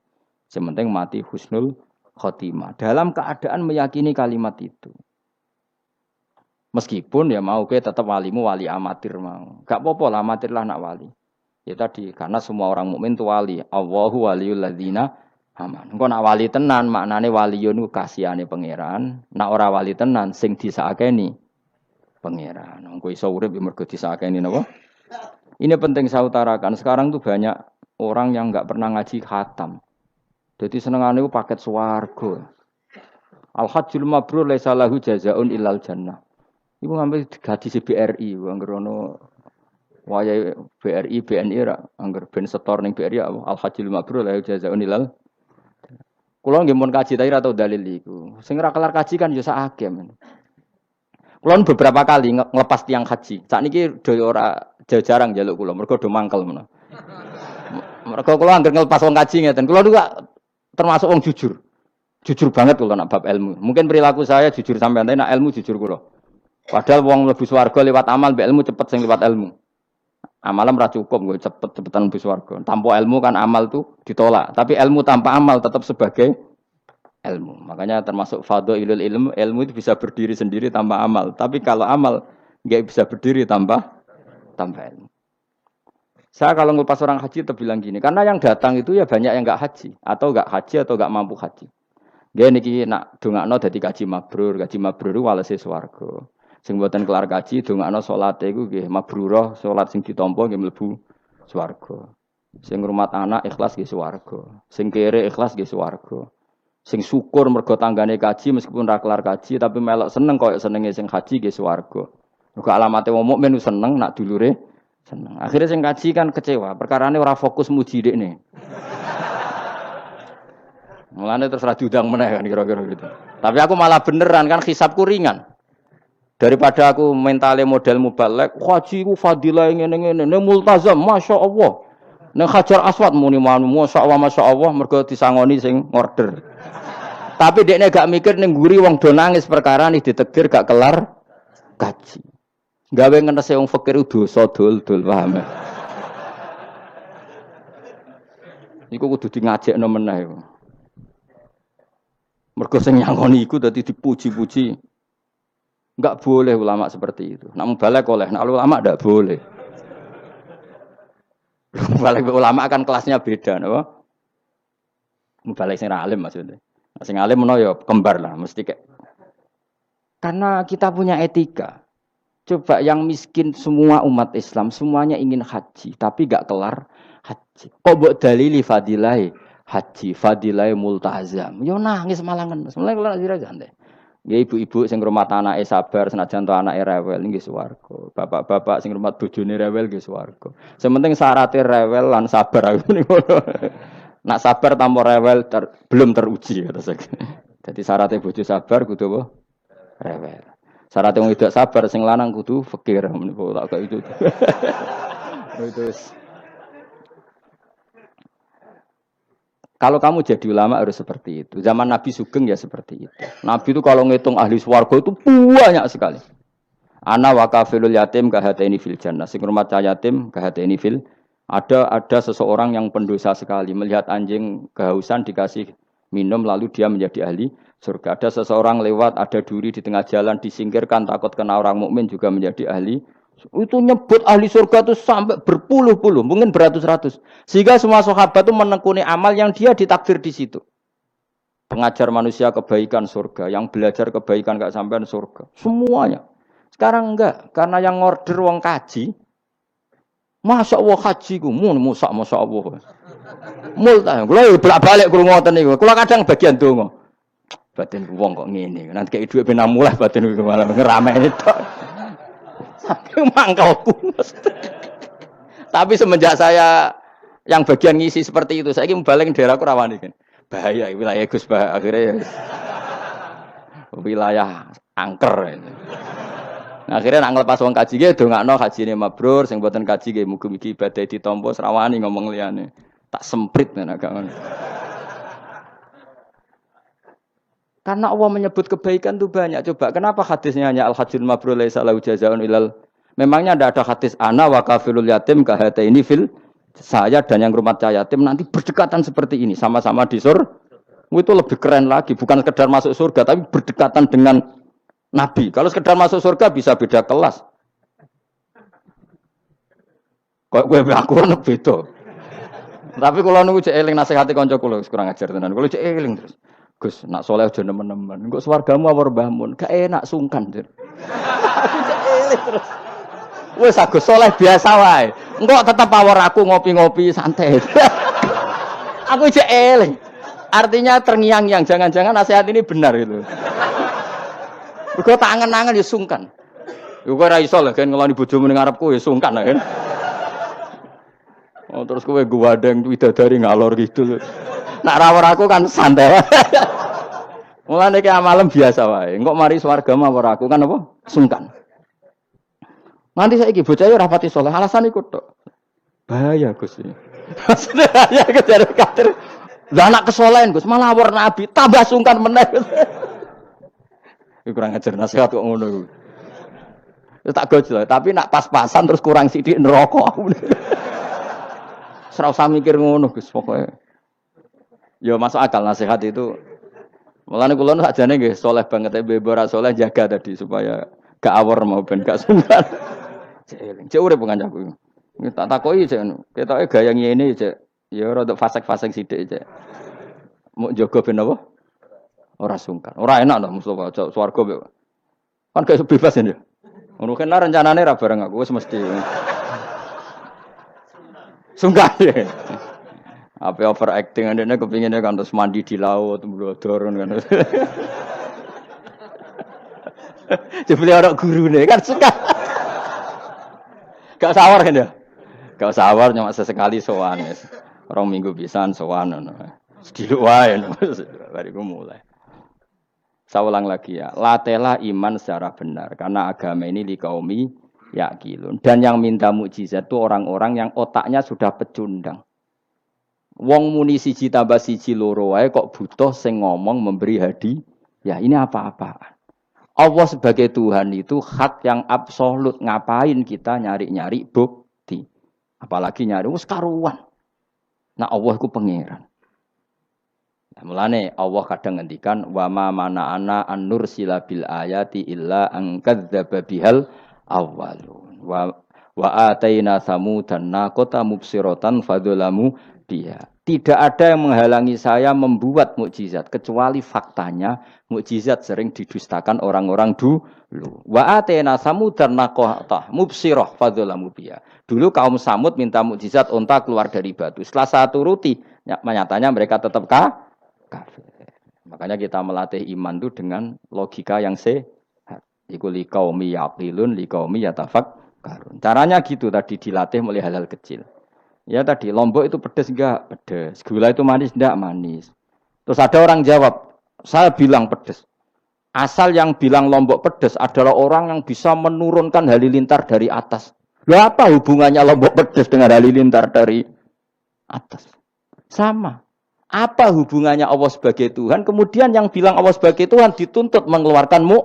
Sementing mati husnul khotimah. Dalam keadaan meyakini kalimat itu. Meskipun ya mau ke tetap walimu wali amatir mau. Gak apa-apa lah amatir lah nak wali. Ya tadi karena semua orang mukmin itu wali. Allahu waliyul ladzina aman. Engko nak wali tenan maknane waliyun ku kasihane pangeran. Nak ora wali tenan sing disakeni pangeran. Engko iso urip mergo disakeni napa? Ini penting saya utarakan. Sekarang tuh banyak orang yang enggak pernah ngaji khatam. Jadi senengane ku paket swarga. Al-hajjul mabrur laisa lahu jazaa'un illal jannah. Iku ngambil gaji BRI, angger ono wayahe BRI, BNI ra, angger ben setor ning BRI al-hajjul mabrur la jazaa'un ilal. Kula nggih mun kaji ta ora tau dalil iku. Sing ora kelar kaji kan yo sakake men. Kula beberapa kali ngelepas tiang haji. Sakniki do ora jarang njaluk kula, mergo do mangkel menawa. Mergo kula angger ngelepas wong kaji ngeten. Kula niku termasuk wong jujur. Jujur banget kula nak bab ilmu. Mungkin perilaku saya jujur sampean, tapi nak ilmu jujur kula. Padahal wong mlebu swarga lewat amal, mbek ilmu cepet sing lewat ilmu. Amalan ora cukup nggo cepet-cepetan mlebu swarga. Tanpa ilmu kan amal tuh ditolak, tapi ilmu tanpa amal tetap sebagai ilmu. Makanya termasuk fadhailul ilmu itu bisa berdiri sendiri tanpa amal, tapi kalau amal enggak bisa berdiri tanpa ilmu. Saya kalau ngelepas orang haji terbilang gini, karena yang datang itu ya banyak yang enggak haji atau enggak mampu haji. Nggih niki nak dongakno dadi kaji mabrur walese swarga. Sing mboten kelar kaji dongakno salate iku nggih mabrurah, salat sing ditampa nggih mlebu swarga. Sing ngrumat anak ikhlas nggih swarga. Sing kere ikhlas nggih swarga. Sing syukur mergo tanggane kaji meskipun ora kelar kaji tapi melok seneng koyo senenge sing haji nggih swarga. Mergo alamate wong mukmin seneng nak dulure seneng. Akhirnya sing kaji kan kecewa, perkarane ora fokus muji dekne. Mulane terus ra diundang meneh kan kira-kira gitu. Tapi aku malah beneran kan hisabku ringan. Daripada aku mentale model mubalek, haji ku fadilah ngene-ngene, ne multazam, masyaallah. Nek Hajar Aswad muni masyaallah mergo disangoni sing order. Tapi dekne gak mikir ning nguri wong do nangis perkara nih ditegir gak kelar kaji. Gawe ngenese wong fakir dosa dul-dul paham. Iku kudu di ngajekno meneh iku. Mergo sing nyangoni iku dadi dipuji-puji. Enggak boleh ulama seperti itu. Nak mubalek oleh, nak ulama ndak boleh. Mubalek ulama kan kelasnya beda, napa? Mubalek sing alim maksudnya. Sing alim menawa ya kembar lah, mesti kayak. Karena kita punya etika. Coba yang miskin semua umat Islam semuanya ingin haji, tapi gak kelar haji. Kok mbok dalili fadilai haji, fadilai multazam. Yo nangis malangan. Mulai kelar haji ra santai. Nggih ibu-ibu sing ngrumat anake sabar senajan to anake rewel nggih swarga. Bapak-bapak sing ngrumat bojone rewel nggih swarga. Sementing syaratnya rewel lan sabar aku niku. Nak sabar tanpa rewel belum teruji kata saya. Jadi syaratnya bojo sabar kudu apa? Rewel. Syaratnya wong tidak sabar sing lanang kudu fakir meniku tak kayak itu. Itu. Kalau kamu jadi ulama harus seperti itu. Zaman Nabi Sugeng ya seperti itu. Nabi itu kalau ngitung ahli swarga itu banyak sekali. Ana wa kafilul yatim kahataini fil jannah. Sing rumah yatim kahataini fil. Ada seseorang yang pendosa sekali melihat anjing kehausan dikasih minum lalu dia menjadi ahli surga. Ada seseorang lewat ada duri di tengah jalan disingkirkan takut kena orang mukmin juga menjadi ahli. Itu nyebut ahli surga itu sampai berpuluh-puluh, mungkin beratus-ratus. Sehingga semua sahabat itu menekuni amal yang dia ditakdir di situ. Pengajar manusia kebaikan surga, yang belajar kebaikan gak sampean surga. Semuanya. Sekarang enggak, karena yang order wong kaji. Masya Allah haji ku, masya Allah. Multa, kalau bolak-balik kurang ngoten niku. Kalau kadang bagian dongo. Batin wong kok ngene. Nanti kayak duit ben mulai batin iku malah ngerameni tok. Saking mangkelku. Tapi semenjak saya yang bagian ngisi seperti itu, saya ingin balik daerahku rawani kan. Bahaya wilayah Gus Bah akhirnya wilayah angker. Nah, akhirnya nak ngelepas wong kaji ge dongakno kajine mabrur sing mboten kaji ge mugi-mugi ibadah ditampa srawani ngomong liyane. Tak semprit nek gak ngono. Karena Allah menyebut kebaikan itu banyak. Coba, kenapa hadisnya hanya al-hajjul mabrur laisa lahu jazaa'un ilal. Memangnya tidak ada hadis ana wa kafilul yatim kahataini fil. Saya dan yang rumah yatim nanti berdekatan seperti ini, sama-sama di surga. Itu lebih keren lagi, bukan sekedar masuk surga tapi berdekatan dengan Nabi. Kalau sekedar masuk surga bisa beda kelas. Kok gue aku ono beda. Tapi kalau nunggu cek eling nasihati kanca kula kurang ajar tenan. Kalau cek eling terus. Gus, nak soleh aja nemen-nemen. Engko swargamu apa mbahmun? Gak enak sungkan. Aku cek eling terus. Wes aku soleh biasa wae. Engko tetep awor aku ngopi-ngopi santai. Aku cek eling. Artinya terngiang-ngiang, jangan-jangan nasihat ini benar gitu. Mergo tak angen-angen ya sungkan. Yo kowe ra iso lho kan ngeloni bojomu ning ngarepku ya sungkan kan. Oh terus kowe guwadeng widadari ngalor gitu. Nak rawor aku kan santai. Mulane iki amalem biasa wae. Engko mari swarga mawar aku kan apa? Sungkan. Nanti saiki bocah ora pati saleh, alasan iku tok. Bahaya Gus. Bahaya kejar kader. Lah anak kesolehan Gus, malah war nabi, tambah sungkan meneh. Iku kurang ajar nasihat kok ngono. Ya tak gojol, tapi nak pas-pasan terus kurang sithik neraka aku. Ora usah mikir ngono Gus pokoke. Ya masuk akal nasihat itu. Mulane kula sakjane nggih saleh banget bebo ora saleh jaga tadi supaya gak awor mau ben gak sungkan. Cek urip kancaku. Tak takoki cek ketoke gaya ngene cek. Ya rada fasek-fasek sithik cek. Mau jaga ben apa? Ora sungkan. Ora enak to Mustofa swarga kan gak bebas ya. Ngono kan rencanane ra bareng aku wis mesti. Sungkan ya. Apa overacting andene kepinginnya kan terus mandi di laut, mblodor kan. Jebule ora gurune kan suka. Gak sawar kan ya? Gak sawar cuma sesekali sowan wis. 2 minggu pisan sowan ngono. Sediluk wae bariku mulai. Saya ulang lagi ya, latela iman secara benar karena agama ini li kaumi yaqilun. Dan yang minta mukjizat itu orang-orang yang otaknya sudah pecundang. Wong muni siji tambah siji loro wae kok butuh sing ngomong memberi hadiah. Ya ini apa-apaan. Allah sebagai Tuhan itu hak yang absolut. Ngapain kita nyari-nyari bukti? Apalagi nyari wis karuan. Nah Allah itu pangeran. Nah, mulane Allah kadang ngendikan wa ma mana'ana an nursila bil ayati illa an kadzdzaba bihal awwalun. Wa ataina samudan naqata mubsiratan fadzalamu biha. Tidak ada yang menghalangi saya membuat mukjizat kecuali faktanya mukjizat sering didustakan orang-orang dulu. Wa ataina samudan naqata mubsirah fadzalamu biha. Dulu kaum Samud minta mukjizat unta keluar dari batu. Setelah saya turuti, nyatanya mereka tetap kafir. Makanya kita melatih iman itu dengan logika yang sehat. Iku liqaumi yaqilun liqaumi yatafakkarun. Caranya gitu tadi dilatih mulai hal-hal kecil. Ya tadi lombok itu pedes enggak? Pedes. Gula itu manis enggak? Manis. Terus ada orang jawab, saya bilang pedes. Asal yang bilang lombok pedes adalah orang yang bisa menurunkan halilintar dari atas. Loh apa hubungannya lombok pedes dengan halilintar dari atas? Sama. Apa hubungannya Allah sebagai Tuhan? Kemudian yang bilang Allah sebagai Tuhan dituntut mengeluarkanmu.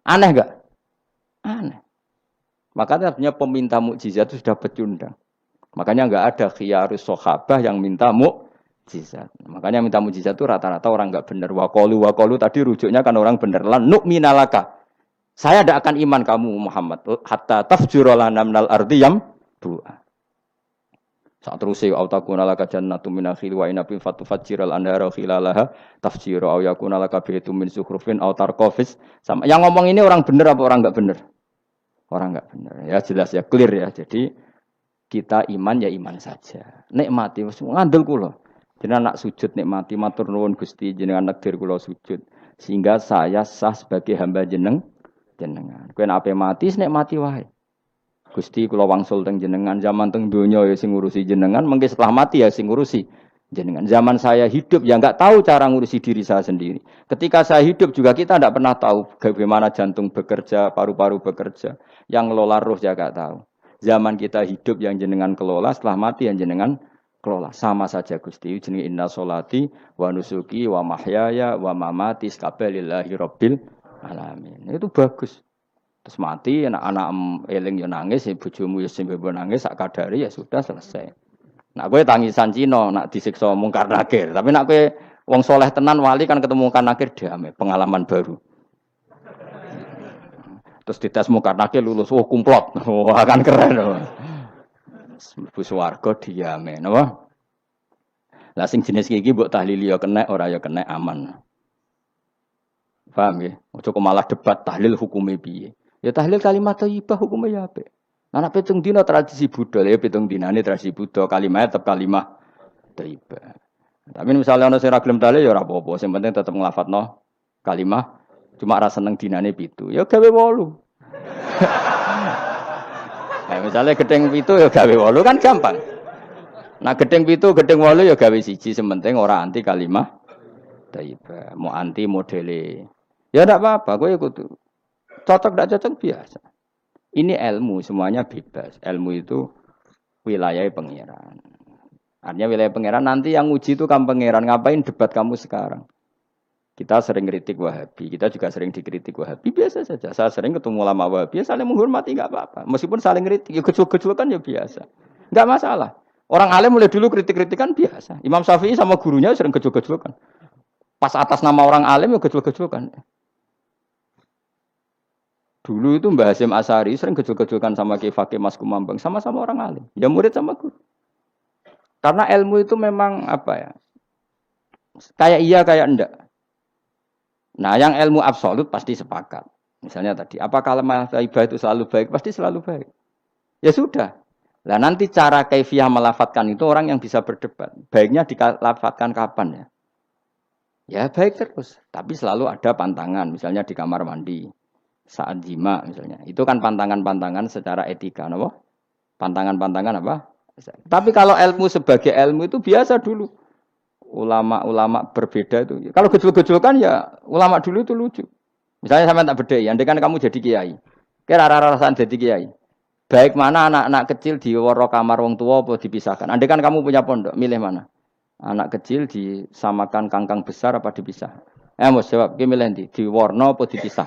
Aneh enggak? Aneh. Makanya artinya peminta mukjizat itu sudah pecundang. Makanya enggak ada khiyarus sahabah yang minta mukjizat. Makanya minta mukjizat itu rata-rata orang enggak benar. Waqalu tadi rujuknya kan orang benar. Lan nu'minalaka. Saya tidak akan iman kamu Muhammad hatta tafjura lana minal ardi yambu'a. Saat terus au takuna laka jannatun min nakhil wa inabin fatufajjiral anhara khilalaha tafjira au yakuna laka baytun min zukhrufin au tarqafis. Sama yang ngomong ini orang benar apa orang enggak benar? Orang enggak benar. Ya jelas ya clear ya. Jadi kita iman ya iman saja. Nikmati wis ngandel kula. Jenengan nak sujud nikmati matur nuwun Gusti jenengan nekdir kula sujud sehingga saya sah sebagai hamba jenengan. Kowe nek ape mati nikmati wae. Gusti kula wangsul teng jenengan zaman teng donya ya sing ngurusi jenengan, mengke setelah mati ya sing ngurusi jenengan. Zaman saya hidup ya enggak tahu cara ngurusi diri saya sendiri. Ketika saya hidup juga kita enggak pernah tahu bagaimana jantung bekerja, paru-paru bekerja. Yang ngelola roh ya enggak tahu. Zaman kita hidup yang jenengan kelola, setelah mati yang jenengan kelola. Sama saja Gusti, jenenge inna sholati wa nusuki wa mahyaya wa mamati lillahi rabbil alamin. Itu bagus. Terus mati anak-anak eling yo nangis, bojomu yo sembe nangis sak kadare ya sudah selesai. Nak kowe tangisan Cina nak disiksa mungkar nakir, tapi nak kowe wong soleh tenan wali kan ketemu mungkar nakir damai, pengalaman baru. Terus dites mungkar nakir lulus, oh kumplot. Wah kan keren loh. Mlebu swarga diame, napa? Lah sing jenis iki mbok tahlili yo kena ora yo kena aman. Paham ya? Ojo kok malah debat tahlil hukume piye. Ya tahlil kalimat thayyibah hukume ya apik. Anak pitung dina tradisi Buddha, ya pitung dinane tradisi Buddha, kalimat tetap kalimat thayyibah. Tapi misalnya ana sing ra gelem tahlil ya ora apa-apa, sing penting tetep nglafatno kalimat cuma ra seneng dinane 7. Ya gawe 8. Nah, misalnya gedeng 7 ya gawe 8 kan gampang. Nah gedeng 7, gedeng 8 ya gawe 1, sing penting ora anti kalimat thayyibah, mau anti modele. Ya ndak apa-apa, kowe kudu cocok ndak cocok biasa. Ini ilmu semuanya bebas. Ilmu itu wilayah pangeran. Artinya wilayah pangeran nanti yang uji itu kamu pangeran. Ngapain debat kamu sekarang? Kita sering kritik Wahabi, kita juga sering dikritik Wahabi, biasa saja. Saya sering ketemu ulama Wahabi, saling menghormati enggak apa-apa. Meskipun saling kritik, ya gejol-gejolkan ya biasa. Enggak masalah. Orang alim mulai dulu kritik-kritikan biasa. Imam Syafi'i sama gurunya sering gejol-gejolkan. Pas atas nama orang alim ya gejol-gejolkan. Dulu itu Mbah Hasyim Asy'ari sering gejol-gejolkan sama Ki Fakih Mas Kumambang, sama-sama orang alim. Ya murid sama guru. Karena ilmu itu memang apa ya? Kayak iya kayak enggak. Nah, yang ilmu absolut pasti sepakat. Misalnya tadi, apa kalimat thayyibah itu selalu baik? Pasti selalu baik. Ya sudah. Lah nanti cara kaifiyah melafatkan itu orang yang bisa berdebat. Baiknya dilafatkan kapan ya? Ya baik terus, tapi selalu ada pantangan, misalnya di kamar mandi, saat jima misalnya. Itu kan pantangan-pantangan secara etika, apa? Pantangan-pantangan apa? Tapi kalau ilmu sebagai ilmu itu biasa dulu. Ulama-ulama berbeda itu. Kalau gejol-gejolkan ya ulama dulu itu lucu. Misalnya sampai tak beda, andai kan kamu jadi kiai. Kira rasa dadi kiai. Baik mana anak-anak kecil di waro kamar wong tua apa dipisahkan. Andai kan kamu punya pondok, milih mana? Anak kecil disamakan kangkang besar apa dipisah? Mus jawab, ki milih ndi? Di warna apa dipisah?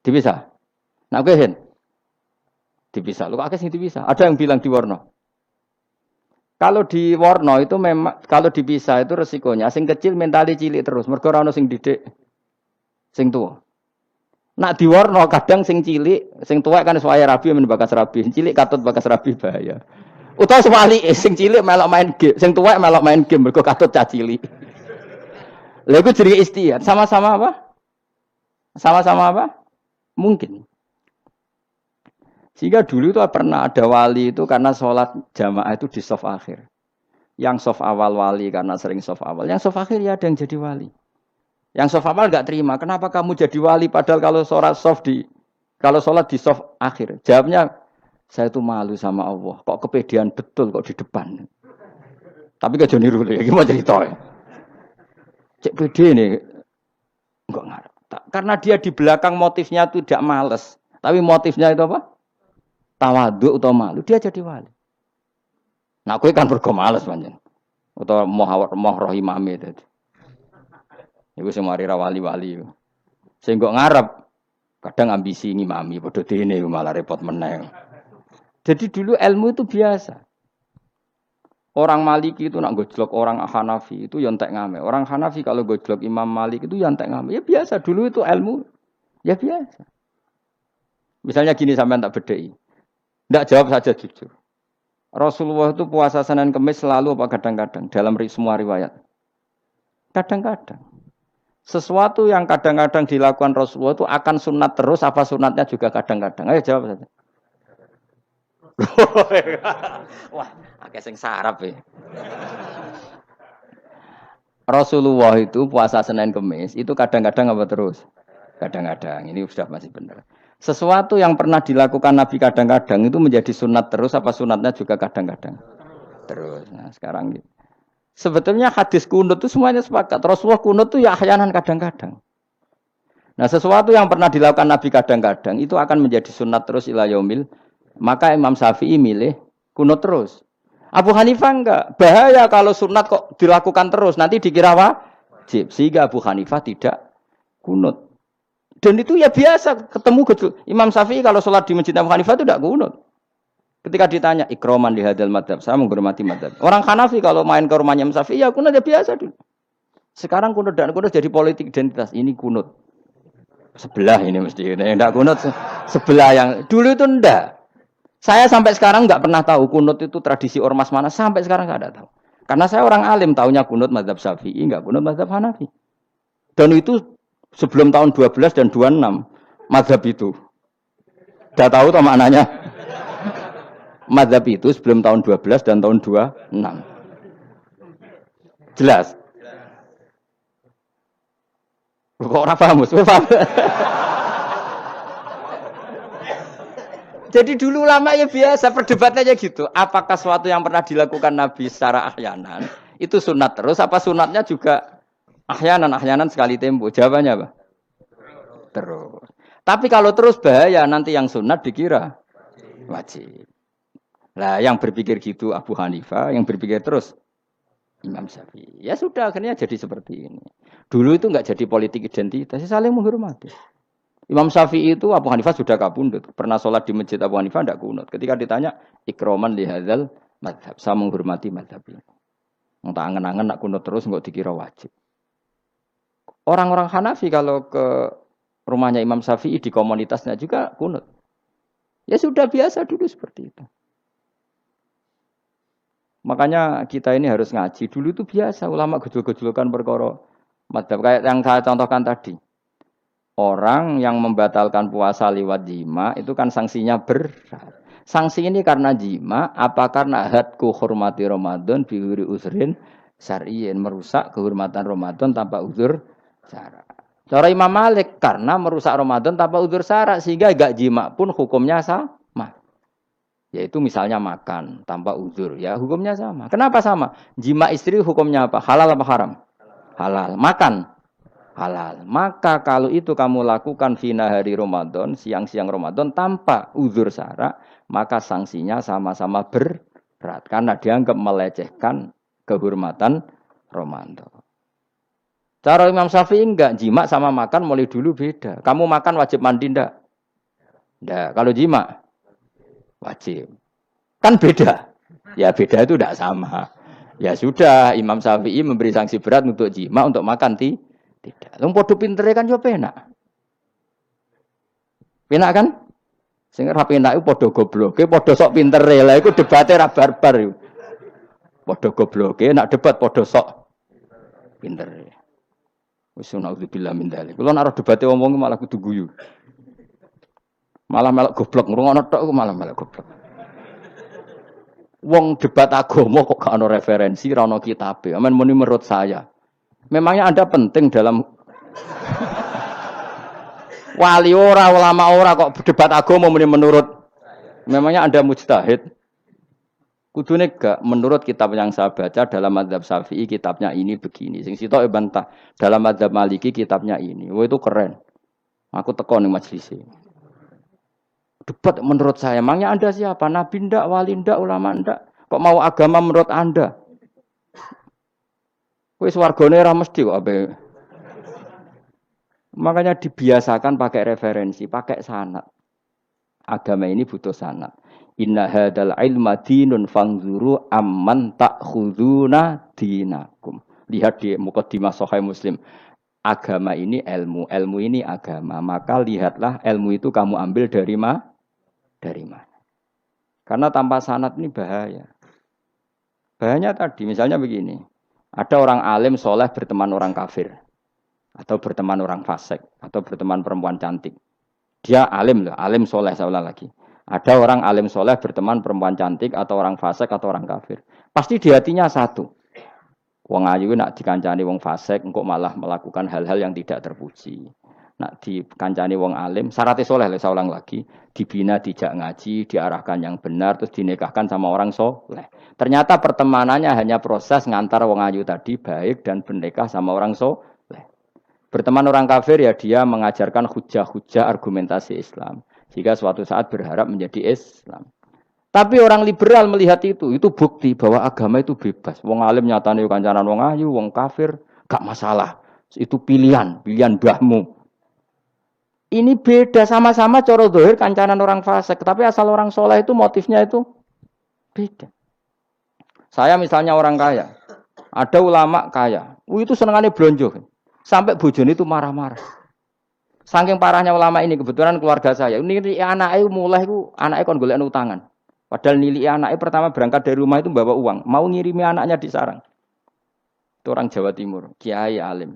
Dipisah. Nak kowe hen dipisah. Lu akeh sing dipisah. Ada yang bilang di warna. Kalau di warna itu memang kalau dipisah itu resikonya sing kecil mentali cilik terus. Mergo ora ono sing didik sing tua. Nak diwarno kadang sing cilik, sing tuwek kan suwaya rabi men bakas rabi, cilik katut bakas rabi bahaya. Utawa sebalike sing cilik melok main game, sing tuwek melok main game mergo katut cah cilik. Lha iku jenenge istihad, sama-sama apa? Sama-sama apa? Mungkin. Sehingga dulu itu pernah ada wali itu karena sholat jamaah itu di shaf akhir. Yang shaf awal wali karena sering shaf awal, yang shaf akhir ya ada yang jadi wali. Yang soft awal nggak terima. Kenapa kamu jadi wali padahal kalau sholat di soft akhir? Jawabnya, saya itu malu sama Allah. Kok kepedean betul kok di depan. Tapi gak jadi niru ya. Gimana cerita ya? Cek pede nih. Enggak ngarep. Karena dia di belakang motifnya itu tidak males. Tapi motifnya itu apa? Tawaduk atau malu. Dia jadi wali. Nah, aku kan bergo males panjang. Atau moh rohimame tadi. Iku sing mari ra wali-wali. Sing kok ngarep kadang ambisi ngimami padha dene malah repot meneh. Jadi dulu ilmu itu biasa. Orang Maliki itu nak gojlok orang Hanafi itu ya entek ngame. Orang Hanafi kalau gojlok Imam Malik itu ya entek ngame. Ya biasa dulu itu ilmu. Ya biasa. Misalnya gini sampean tak bedheki. Ndak jawab saja jujur. Rasulullah itu puasa Senin Kamis selalu apa kadang-kadang dalam semua riwayat. Kadang-kadang. Sesuatu yang kadang-kadang dilakukan Rasulullah itu akan sunat terus apa sunatnya juga kadang-kadang. Ayo jawab saja. Wah, akeh sing sarap ya. Rasulullah itu puasa Senin Kamis itu kadang-kadang apa terus? Kadang-kadang. Ini sudah masih benar. Sesuatu yang pernah dilakukan Nabi kadang-kadang itu menjadi sunat terus apa sunatnya juga kadang-kadang? Terus. Nah, sekarang gitu. Sebetulnya hadis kunut itu semuanya sepakat. Rasulullah kunut itu ya ahyanan kadang-kadang. Nah, sesuatu yang pernah dilakukan Nabi kadang-kadang itu akan menjadi sunat terus ila yaumil. Maka Imam Syafi'i milih kunut terus. Abu Hanifah enggak. Bahaya kalau sunat kok dilakukan terus. Nanti dikira wajib. Sehingga Abu Hanifah tidak kunut. Dan itu ya biasa. Ketemu Imam Syafi'i kalau sholat di masjid Abu Hanifah itu tidak kunut. Ketika ditanya ikroman di hadal madhab, saya menghormati madhab. Orang Hanafi kalau main ke rumahnya Imam Syafi'i, ya kunut ya biasa dulu. Sekarang kunut dan kunut jadi politik identitas. Ini kunut sebelah ini mesti. Enggak kunut sebelah yang dulu itu enggak. Saya sampai sekarang enggak pernah tahu kunut itu tradisi ormas mana. Sampai sekarang enggak ada tahu. Karena saya orang alim, tahunya kunut madhab Syafi'i, enggak kunut madhab Hanafi. Dan itu sebelum tahun 12 dan 26 madhab itu. Enggak tahu toh maknanya. Madhab itu sebelum tahun 12 dan tahun 26. Jelas? Kok orang paham? Jadi dulu lama ya biasa, perdebatannya gitu. Apakah sesuatu yang pernah dilakukan Nabi secara ahyanan, itu sunat terus, apa sunatnya juga ahyanan sekali tempo? Jawabannya apa? Terus. Tapi kalau terus bahaya, nanti yang sunat dikira wajib. Nah, yang berpikir gitu Abu Hanifah, yang berpikir terus Imam Syafi'i. Ya sudah, akhirnya jadi seperti ini. Dulu itu enggak jadi politik identitas, saling menghormati. Imam Syafi'i itu Abu Hanifah sudah kabundut. Pernah sholat di masjid Abu Hanifah tidak kunut. Ketika ditanya, ikroman li hadzal madhab. Saya menghormati madhab ini. Entah angen-angen nak kunut terus enggak dikira wajib. Orang-orang Hanafi kalau ke rumahnya Imam Syafi'i di komunitasnya juga kunut. Ya sudah biasa dulu seperti itu. Makanya kita ini harus ngaji. Dulu itu biasa ulama gejol-gejolkan perkara madhab. Kayak yang saya contohkan tadi. Orang yang membatalkan puasa lewat jima itu kan sanksinya berat. Sanksi ini karena jima, apa karena hadku hormati Ramadan biwiri usrin syar'iyyin, merusak kehormatan Ramadan tanpa uzur syara'. Cara Imam Malik karena merusak Ramadan tanpa uzur syara' sehingga gak jima pun hukumnya sama. Yaitu misalnya makan tanpa uzur, ya hukumnya sama. Kenapa sama? Jima istri hukumnya apa? Halal apa haram? Halal. Makan halal. Maka kalau itu kamu lakukan fina hari Ramadan, siang-siang Ramadan tanpa uzur syara, maka sanksinya sama-sama berat karena dianggap melecehkan kehormatan Ramadan. Cara Imam Syafi'i enggak, jima sama makan mulai dulu beda. Kamu makan wajib mandi enggak? Enggak. Kalau jima wajib. Kan beda. Ya beda itu enggak sama. Ya sudah, Imam Syafi'i memberi sanksi berat untuk jima, untuk makan tidak. Wong padha pintere kan yo penak. Penak kan? Sing ora penak iku padha gobloke, padha sok pintere. Lah iku debate ra barbar iku. Padha gobloke, nak debat padha sok pintere. Wis naudzubillah min dzalik. Kulo nek debate wong malah kudu guyu. Malah melok goblok, ngrungokno tok malah melok goblok. Wong debat agama kok gak ono referensi, ra ono kitabe. Amen muni menurut saya. Memangnya Anda penting dalam wali ora, ulama ora kok debat agama muni menurut. Memangnya Anda mujtahid? Kudune gak menurut kitab yang saya baca dalam mazhab Syafi'i kitabnya ini begini. Sing sitok bantah dalam mazhab Maliki kitabnya ini. Wah itu keren. Aku teko ning majelis. Debat menurut saya. Emangnya Anda siapa? Nabi ndak, wali ndak, ulama ndak? Kok mau agama menurut Anda? Kowe swargane ora mesti kok ape. Makanya dibiasakan pakai referensi, pakai sanad. Agama ini butuh sanad. Inna hadal ilma dinun fanzuru amman ta'khuduna dinakum. Lihat di muqaddimah Sahih Muslim. Agama ini ilmu, ilmu ini agama. Maka lihatlah ilmu itu kamu ambil dari mana? Karena tanpa sanad ini bahaya. Bahayanya tadi, misalnya begini. Ada orang alim soleh berteman orang kafir. Atau berteman orang fasik. Atau berteman perempuan cantik. Dia alim loh, alim soleh saya ulang lagi. Ada orang alim soleh berteman perempuan cantik atau orang fasik atau orang kafir. Pasti di hatinya satu. Wong ayu nak dikancani wong fasik, engkau malah melakukan hal-hal yang tidak terpuji. Nak dikancani wong alim, syaratnya soleh, saya ulang lagi. Dibina, dijak ngaji, diarahkan yang benar, terus dinikahkan sama orang soleh. Ternyata pertemanannya hanya proses ngantar wong ayu tadi baik dan bernikah sama orang soleh. Berteman orang kafir ya dia mengajarkan hujah-hujah argumentasi Islam. Jika suatu saat berharap menjadi Islam. Tapi orang liberal melihat itu bukti bahwa agama itu bebas. Wong alim nyatane kancanan wong ayu, wong kafir, gak masalah. Itu pilihan mbahmu. Ini beda sama-sama cara zahir kancanan orang fasik, tapi asal orang soleh itu motifnya itu beda. Saya misalnya orang kaya, ada ulama kaya, itu senengannya blonjo. Sampai bojone itu marah-marah. Saking parahnya ulama ini, kebetulan keluarga saya. Ini anaknya mulai itu anaknya kon golek utangan. Padahal nilai anaknya pertama berangkat dari rumah itu bawa uang, mau ngirimi anaknya di sarang. Itu orang Jawa Timur, kiai alim.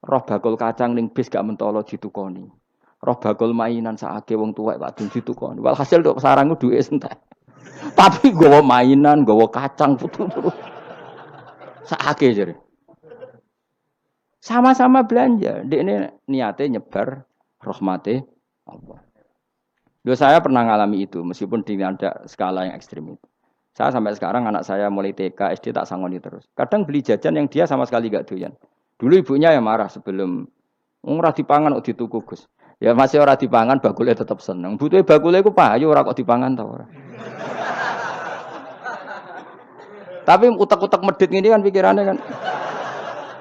Roh bakul kacang ning bis gak mentolo ditukoni. Roh bakul mainan saake wong tuwek Pak Dun ditukoni. Walhasil tok sarangku duwe entek. Tapi gowo mainan, gowo kacang putu-putu. Saake jare. Sama-sama belanja. Dekne niate nyebar rahmate Allah. Loh, saya pernah ngalami itu meskipun di ada skala yang ekstrim itu. Saya sampai sekarang anak saya mulai TK, SD tak sangoni terus. Kadang beli jajan yang dia sama sekali gak doyan. Dulu ibunya yang marah sebelum ora dipangan kok dituku Gus. Ya masih ora dipangan bakule tetap seneng. Butuhe bakule iku payu ora kok dipangan ta ora. Tapi utek-utek medhit ngene kan pikirannya kan.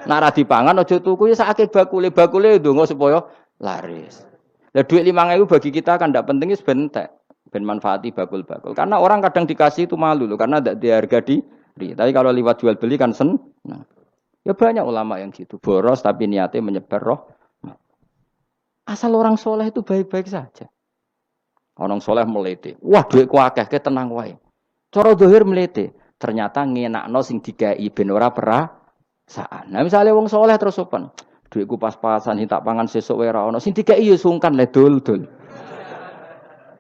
Nek ora dipangan aja tuku ya sakake bakule ndonga supaya laris. Lah duit 5.000 bagi kita kan ndak penting wis bentek. Ben manfaati bakul-bakul. Karena orang kadang dikasih itu malu loh karena ndak diharga diri. Tapi kalau lewat jual beli kan seneng. Ya banyak ulama yang gitu, boros tapi niatnya menyebar roh. Asal orang soleh itu baik-baik saja. Orang soleh melete, wah duitku akeh, tenang wae. Cara zahir melete, ternyata ngenakno sing dikai ben ora perasaan. Nah misalnya wong soleh terus sopan, duitku pas-pasan tak pangan sesuk wae ora ono, sing dikai yo sungkan le dul-dul.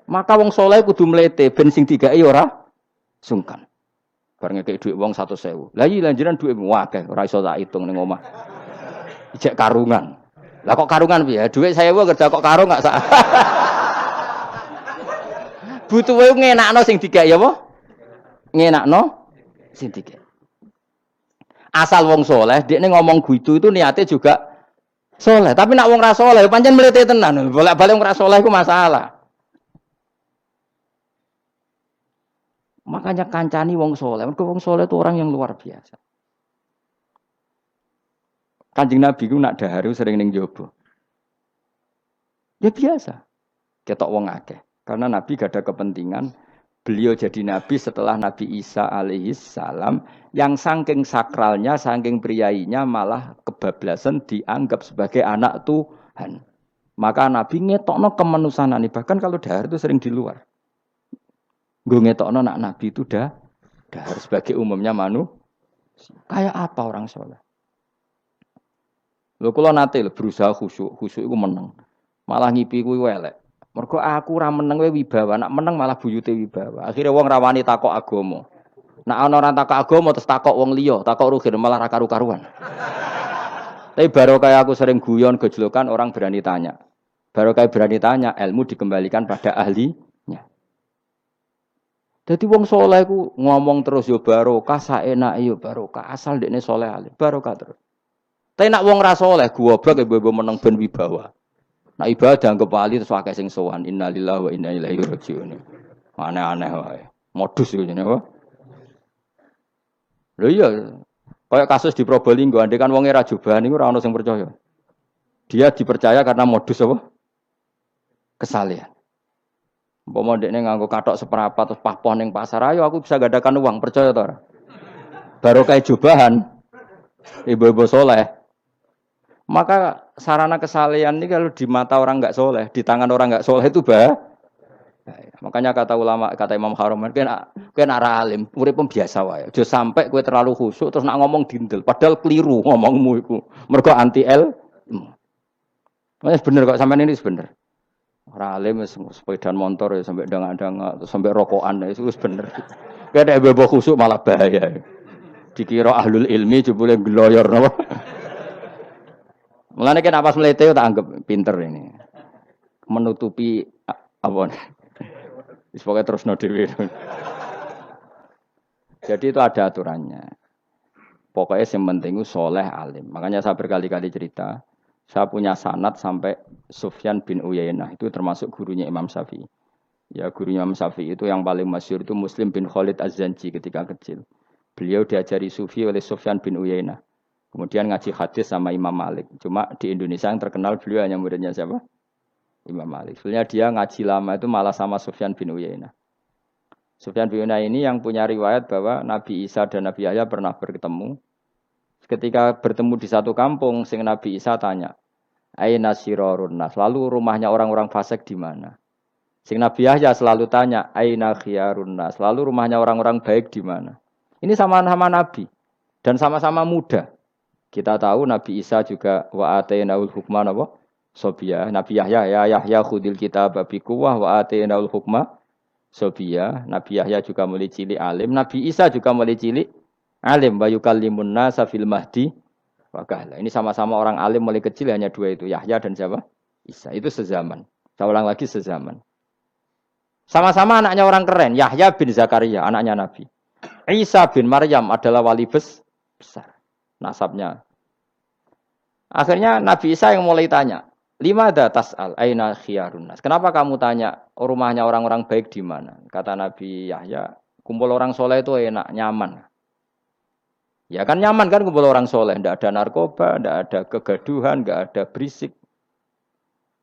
Maka wong soleh kudu melete ben sing dikai ora sungkan. Bareng ngekek duit wong 100.000. Lah iki lanjiran duitmu akeh, ora iso tak hitung ning omah. Ijek karungan. Lah kok karungan piye? Duit 1.000 kerja kok karung gak sak. Butuh wae ngenakno sing digawe apa? Ngenakno sing digawe. Asal wong soleh, dekne ngomong gitu itu niatnya juga Soleh, tapi nak wong ra soleh pancen mlete tenan. Bolak-balik wong ra soleh iku masalah. Makanya kancani wong soleh. Mergo wong soleh itu orang yang luar biasa. Kanjeng Nabi ku nak daharu sering ning jaba. Ya biasa. Ketok wong akeh. Karena Nabi gak ada kepentingan beliau jadi Nabi setelah Nabi Isa alaihi salam yang saking sakralnya, saking priainya malah kebablasan dianggap sebagai anak Tuhan. Maka Nabi ngetokno kemanusiaan ini. Bahkan kalau dahar itu sering di luar. Gue ngetokno nak Nabi itu dahar sebagai umumnya kayak apa orang soleh. Lho kula nate berusaha khusyuk iku meneng. Malah ngipi kuwi elek. Mergo aku ora meneng wae wibawa, nak meneng malah buyute wibawa. Akhire wong rawani takok agama. Nak ana ora takok agama terus takok wong liya, takok rugen malah ra karu-karuan. Tapi baru kayak aku sering guyon gejlokan orang berani tanya. Baru kayak berani tanya, ilmu dikembalikan pada ahlinya. Jadi wong soleh ku ngomong terus yo barokah, saenake yo barokah, asal dekne soleh alim, barokah terus. Tapi nak wong ra soleh goblok ibu meneng ben wibawa. Nah ibadah anggap wali terus akeh sing sowan. Innalillahi wa inna ilaihi raji'un. Aneh-aneh wae. Modus iku jenenge apa? Lho iya. Kayak kasus di Probolinggo, andai kan wonge ra jubahan iku ora ono sing percaya. Dia dipercaya karena modus apa? Kesalehan. Umpama ndekne nganggo kathok seprapat terus pahpoh ning pasar, ayo aku bisa gadakan uang, percaya to ora? Barokah jubahan. Ibu-ibu soleh. Maka sarana kesalehan ini kalau di mata orang enggak soleh, di tangan orang enggak soleh itu bahaya. Makanya kata ulama, kata Imam Haromen, kena alim, urip biasa wae. Aja sampai kowe terlalu khusyuk terus nak ngomong dindel, padahal keliru ngomongmu iku. Mergo anti ilmu. Wes bener kok sampean ini bener. Ora alim wis sepeda motor ya sampai dang-dang sampai rokokan itu wis bener. Kowe nek bebo khusyuk malah bahaya. Dikira ahlul ilmi jebule gloyor napa. Mulane kan pas mlete tak anggap pinter ini. Menutupi apa? Wis pokoke terusno dhewe. Jadi itu ada aturannya. Pokoknya yang penting itu soleh alim. Makanya saya berkali-kali cerita, saya punya sanad sampai Sufyan bin Uyainah itu termasuk gurunya Imam Syafi'i. Ya gurunya Imam Syafi'i itu yang paling masyhur itu Muslim bin Khalid Az-Zanji ketika kecil. Beliau diajari sufi oleh Sufyan bin Uyainah. Kemudian ngaji hadis sama Imam Malik. Cuma di Indonesia yang terkenal beliau hanya muridnya siapa? Imam Malik. Sebenarnya dia ngaji lama itu malah sama Sufyan bin Uyainah. Sufyan bin Uyainah ini yang punya riwayat bahwa Nabi Isa dan Nabi Yahya pernah bertemu. Ketika bertemu di satu kampung, sing Nabi Isa tanya, "Aina sirarun nas?" Lalu rumahnya orang-orang fasik di mana? Sing Nabi Yahya selalu tanya, "Aina khiyarun nas?" Lalu rumahnya orang-orang baik di mana? Ini sama-sama Nabi dan sama-sama muda. Kita tahu Nabi Isa juga wa atainaul hukma napa? Sobia. Nabi Yahya ya Yahya khudil kitab bi quwwah wa atainaul hukma sobia. Nabi Yahya juga mulai cilik alim, Nabi Isa juga mulai cilik alim wa yukallimun nasa fil mahdi wa kahla. Ini sama-sama orang alim mulai kecil hanya dua itu, Yahya dan siapa? Isa. Itu sezaman. Saya ulang lagi sezaman. Sama-sama anaknya orang keren, Yahya bin Zakaria, anaknya Nabi. Isa bin Maryam adalah wali besar. Nasabnya. Akhirnya Nabi Isa yang mulai tanya, "Lima datas al aina khiyarun nas?" Kenapa kamu tanya rumahnya orang-orang baik di mana? Kata Nabi Yahya, kumpul orang soleh itu enak, nyaman. Ya kan nyaman kan kumpul orang soleh, tidak ada narkoba, tidak ada kegaduhan, tidak ada berisik.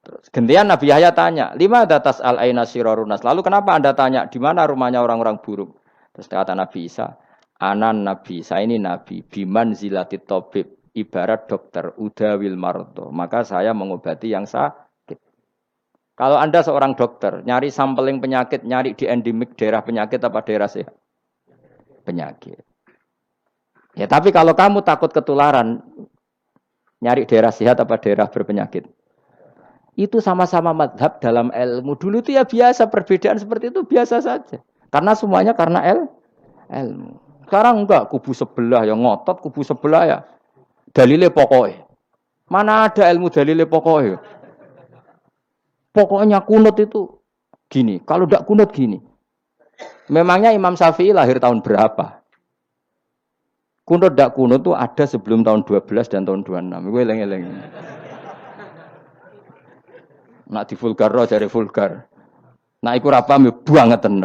Terus gantian Nabi Yahya tanya, "Lima datas al aina sirarun nas?" Lalu kenapa Anda tanya di mana rumahnya orang-orang buruk? Terus kata Nabi Isa, "Anan Nabi, saya ini Nabi, biman zilatit tabib, ibarat dokter, udawil marto. Maka saya mengobati yang sakit." Kalau Anda seorang dokter, nyari sampling penyakit, nyari di endemik daerah penyakit apa daerah sehat? Penyakit. Ya tapi kalau kamu takut ketularan, nyari daerah sehat apa daerah berpenyakit? Itu sama-sama madhab dalam ilmu. Dulu itu ya biasa, perbedaan seperti itu biasa saja. Karena semuanya karena ilmu. Sekarang enggak, kubu sebelah yang ngotot, kubu sebelah ya dalile pokoknya. Mana ada ilmu dalile pokoknya? Pokoknya kunut itu gini, kalau enggak kunut gini. Memangnya Imam Syafi'i lahir tahun berapa? Kunut enggak kunut itu ada sebelum tahun 12 dan tahun 26. Gue eleng-eleng. Nak di vulgar jare vulgar. Nak iku ora paham bangetan.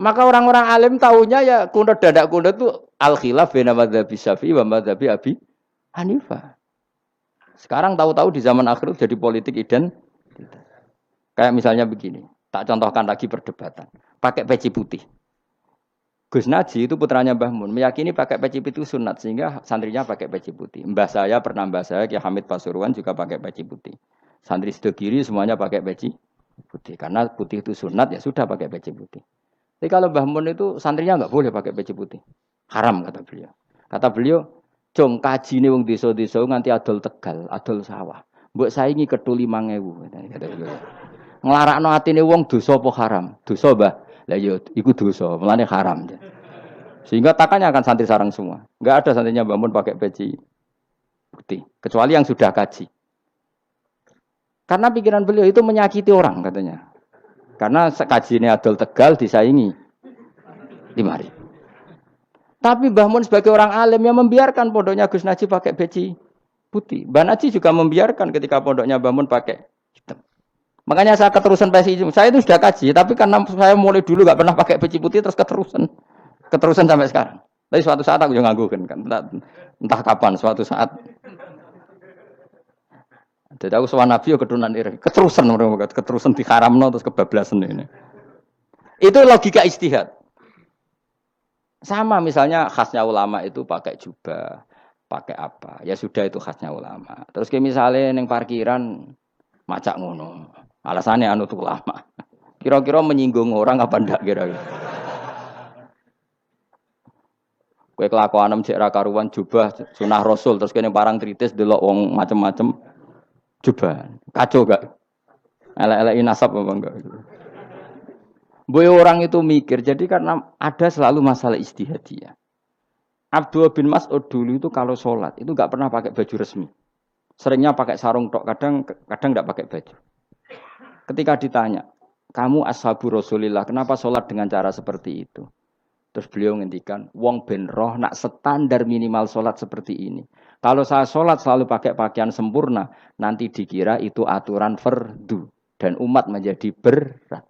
Maka orang-orang alim tahunya ya kunut dadak kunut itu al khilaf baina madzhabi Syafi'i wa madzhabi Abi Hanifah. Sekarang tahu-tahu di zaman akhir jadi politik identitas. Kayak misalnya begini, tak contohkan lagi perdebatan. Pakai peci putih. Gus Naji itu putranya Mbah Mun, meyakini pakai peci putih itu sunat sehingga santrinya pakai peci putih. Mbah saya Ki Hamid Pasuruan juga pakai peci putih. Santri Sidogiri semuanya pakai peci putih karena putih itu sunat ya sudah pakai peci putih. Tapi kalau Mbah Mun itu santrinya enggak boleh pakai peci putih. Haram kata beliau. Kata beliau, "Jong kajine wong desa-desa nganti adol Tegal, adol sawah. Mbok saingi ketu 5.000." Kata beliau. Nglarakno atine wong dosa apa haram? Dosa, Mbah. Lah ya iku dosa, mulane haram. Sehingga takannya akan santri sarang semua. Enggak ada santrinya Mbah Mun pakai peci putih, kecuali yang sudah kaji. Karena pikiran beliau itu menyakiti orang katanya. Karena kajine adol Tegal disaingi 5.000. Tapi Mbah Mun sebagai orang alim yang membiarkan pondoknya Gus Naji pakai peci putih. Mbah Naji juga membiarkan ketika pondoknya Mbah Mun pakai hitam. Makanya saya keterusan peci hitam. Saya itu sudah kaji, tapi karena saya mulai dulu nggak pernah pakai peci putih terus keterusan sampai sekarang. Tapi suatu saat aku juga nganggukan kan, entah kapan suatu saat. Jadi aku sowan Nabi yo keturunan iri, keterusan diharamno terus kebablasan ini. Itu logika ijtihad. Sama misalnya khasnya ulama itu pakai jubah, pakai apa? Ya sudah itu khasnya ulama. Terus kayak misalnya neng parkiran macak ngono. Alasannya anut ulama. Kira-kira menyinggung orang apa ndak kira-kira? Kowe kelakuanem cek ra karuan jubah sunah Rasul terus kene parang tritis delok wong macem-macem jubah. Kacau gak? Elek-eleki nasab apa enggak? Boy orang itu mikir, jadi karena ada selalu masalah ijtihadiyah. Abdullah bin Mas'ud dulu itu kalau sholat itu nggak pernah pakai baju resmi, seringnya pakai sarung tok, kadang nggak pakai baju. Ketika ditanya, kamu ashabu Rasulillah, kenapa sholat dengan cara seperti itu? Terus beliau ngendikan, wong ben roh nak standar minimal sholat seperti ini. Kalau saya sholat selalu pakai pakaian sempurna, nanti dikira itu aturan fardu dan umat menjadi berat.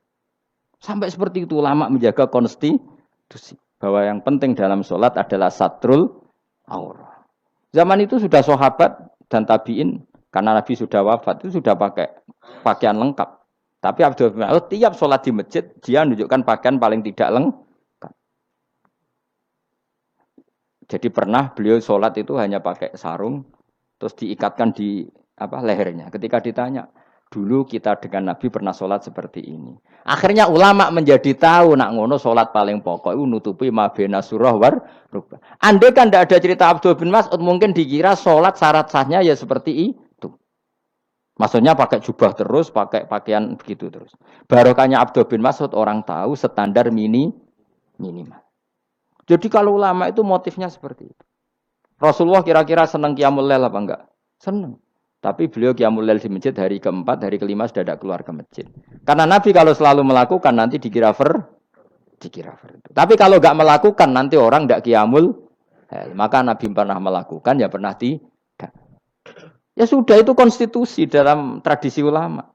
Sampai seperti itu ulama menjaga konstitusi bahwa yang penting dalam sholat adalah satrul aurah. Zaman itu sudah sahabat dan tabiin karena Nabi sudah wafat itu sudah pakai pakaian lengkap. Tapi Abdul bin Mas'ud tiap sholat di masjid dia menunjukkan pakaian paling tidak lengkap. Jadi pernah beliau sholat itu hanya pakai sarung terus diikatkan di lehernya. Ketika ditanya, dulu kita dengan Nabi pernah sholat seperti ini. Akhirnya ulama menjadi tahu nak ngono sholat paling pokok itu nutupi mabena surah war rubah. Andai kan tidak ada cerita Abdul bin Mas'ud mungkin dikira sholat syarat sahnya ya seperti itu. Maksudnya pakai jubah terus, pakai pakaian begitu terus. Barokahnya Abdul bin Mas'ud orang tahu standar minimal. Jadi kalau ulama itu motifnya seperti itu. Rasulullah kira-kira senang qiyamul lail apa enggak? Senang. Tapi beliau qiyamul lail di masjid hari keempat, hari kelima sudah tidak keluar ke masjid. Karena Nabi kalau selalu melakukan nanti dikira fardu. Tapi kalau enggak melakukan nanti orang enggak qiyamul lail. Maka Nabi pernah melakukan ya pernah tidak. Ya sudah itu konstitusi dalam tradisi ulama.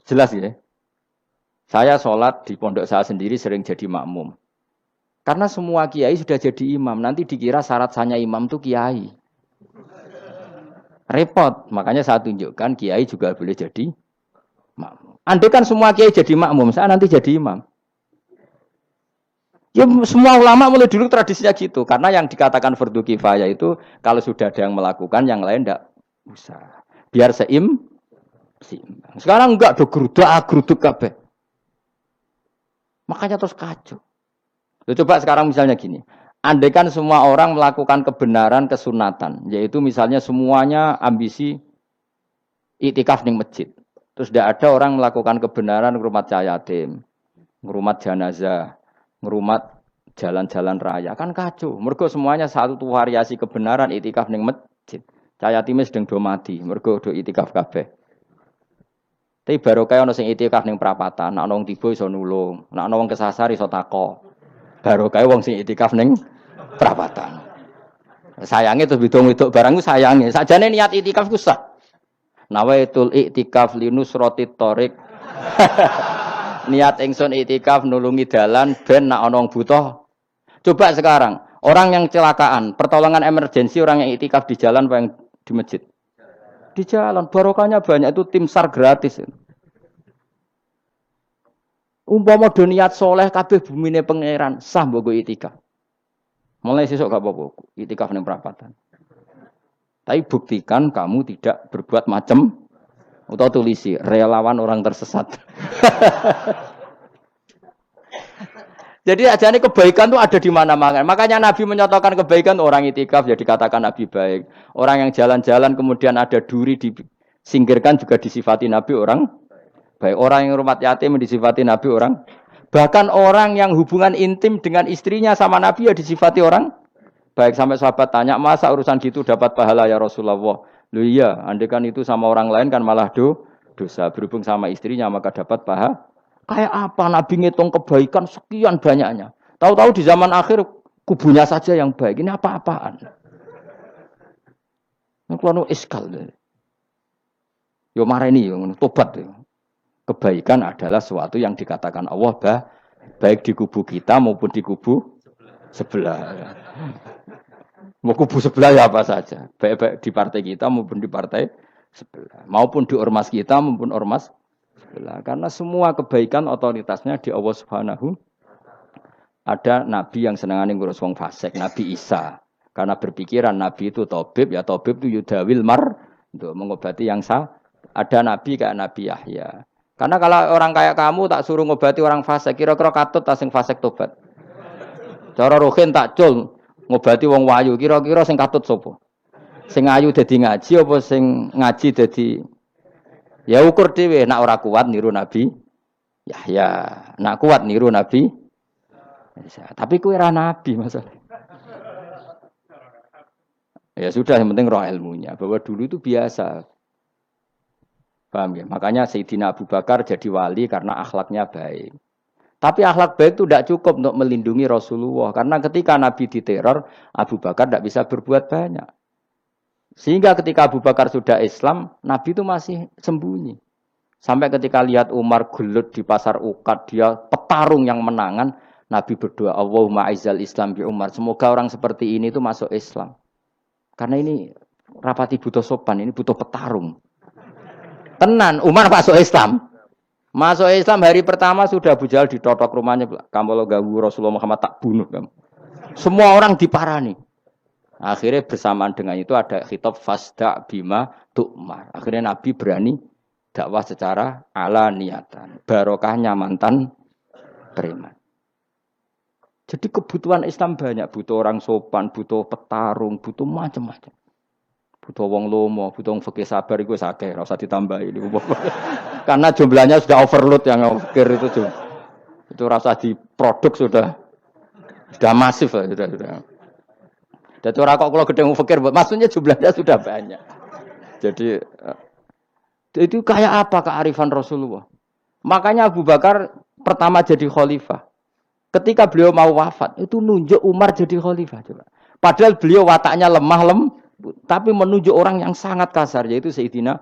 Jelas ya. Saya sholat di pondok saya sendiri sering jadi makmum. Karena semua kiai sudah jadi imam. Nanti dikira syarat sahnya imam itu kiai. Repot. Makanya saya tunjukkan kiai juga boleh jadi makmum. Andai kan semua kiai jadi makmum, saya nanti jadi imam. Ya semua ulama mulai dulu tradisinya gitu. Karena yang dikatakan fardu kifayah itu kalau sudah ada yang melakukan, yang lain tidak usah. Biar seimbang. Sekarang enggak do geruduk kabeh. Makanya terus kacau. Coba sekarang misalnya gini. Andai kan semua orang melakukan kebenaran kesunatan. Yaitu misalnya semuanya ambisi iktikaf di masjid. Terus tidak ada orang melakukan kebenaran ngurumat yatim, ngurumat jenazah, ngurumat jalan-jalan raya. Kan kacau. Mergo semuanya satu variasi kebenaran iktikaf di masjid. Yatime sedang do mati. Mergo do iktikaf kabeh. Tapi baru kaya ono sing itikaf ning prapatan, nek ono wong tiba iso nulung, nek ono wong kesasar iso tako. Baru kaya wong sing itikaf ning prapatan. Sayange terus bidung-bidung barang ku sayange. Sakjane niat iktikaf ku sah. Nawaitul iktikaf linusrati thoriq. Niat ingsun iktikaf nulungi dalan ben nak ana wong butuh. Coba sekarang, orang yang kecelakaan, pertolongan emergensi orang yang iktikaf di jalan apa yang di masjid? Di jalan, barokahnya banyak, itu tim SAR gratis. Umpama do niat soleh kabeh bumine pangeran, sah mbok iktikaf. Mulai sesuk gak apa-apa, iktikaf ning perapatan. Tapi buktikan kamu tidak berbuat macam atau tulisi relawan orang tersesat. Jadi ajane kebaikan itu ada di mana-mana. Makanya Nabi menyatakan kebaikan orang itikaf ya dikatakan Nabi baik. Orang yang jalan-jalan kemudian ada duri disingkirkan juga disifati Nabi orang baik. Orang yang rumah yatim disifati Nabi orang. Bahkan orang yang hubungan intim dengan istrinya sama Nabi ya disifati orang baik. Sampai sahabat tanya, masa urusan gitu dapat pahala ya Rasulullah? Loh iya, andai kan itu sama orang lain kan malah dosa. Berhubung sama istrinya maka dapat pahala. Kayak apa Nabi ngitung kebaikan sekian banyaknya. Tahu-tahu di zaman akhir kubunya saja yang baik. Ini apa-apaan? Ini kalau iskal. Yo mareni yo tobat yo. Kebaikan adalah sesuatu yang dikatakan Allah baik di kubu kita maupun di kubu sebelah. Mau kubu sebelah ya apa saja. Baik di partai kita maupun di partai sebelah. Maupun di ormas kita maupun ormas karena semua kebaikan otoritasnya di Allah Subhanahu. Ada nabi yang senangane ngurus wong fasik, Nabi Isa. Karena berpikiran nabi itu tabib, ya tabib itu yudawil mar untuk mengobati yang sah. Ada nabi kayak Nabi Yahya. Karena kalau orang kayak kamu tak suruh ngobati orang fasik, kira-kira katut ta sing fasik tobat. Cara rohin tak cul ngobati wong wayu, kira-kira sing katut sapa? Sing ayu dadi ngaji apa sing ngaji dadi. Ya ukur dhewe, nak ora kuat niru Nabi Yahya, nak kuat niru Nabi Isa. Tapi kowe ora nabi masalah. Ya sudah, yang penting roh ilmunya. Bahwa dulu itu biasa. Paham ya? Makanya Sayyidina Abu Bakar jadi wali karena akhlaknya baik. Tapi akhlak baik itu tidak cukup untuk melindungi Rasulullah. Karena ketika Nabi diteror, Abu Bakar tidak bisa berbuat banyak. Sehingga ketika Abu Bakar sudah Islam, Nabi itu masih sembunyi. Sampai ketika lihat Umar gelut di pasar Uqad, dia petarung yang menangan, Nabi berdoa, Allahumma aizal Islam bi Umar. Semoga orang seperti ini itu masuk Islam. Karena ini rapati butuh sopan, ini butuh petarung. Tenan, Umar masuk Islam. Masuk Islam hari pertama sudah Abu Jahal ditotok rumahnya. Kamu lo ganggu Rasulullah Muhammad tak bunuh kamu. Semua orang diparani. Akhirnya bersamaan dengan itu ada khitab fasda bima tu'mar. Akhirnya Nabi berani dakwah secara ala niatan. Barokahnya mantan preman. Jadi kebutuhan Islam banyak. Butuh orang sopan, butuh petarung, butuh macam-macam. Butuh wong lomo, butuh wong fikih sabar itu sakeh, ora usah ditambahi. Karena jumlahnya sudah overload yang fikir itu. Itu rasa diproduk sudah masif lah, sudah. Jadi orang kok kalau gede fikir, maksudnya jumlahnya sudah banyak. Jadi itu kayak apa kearifan Rasulullah? Makanya Abu Bakar pertama jadi khalifah. Ketika beliau mau wafat, itu nunjuk Umar jadi khalifah. Coba. Padahal beliau wataknya lemah tapi menunjuk orang yang sangat kasar, yaitu Sayyidina.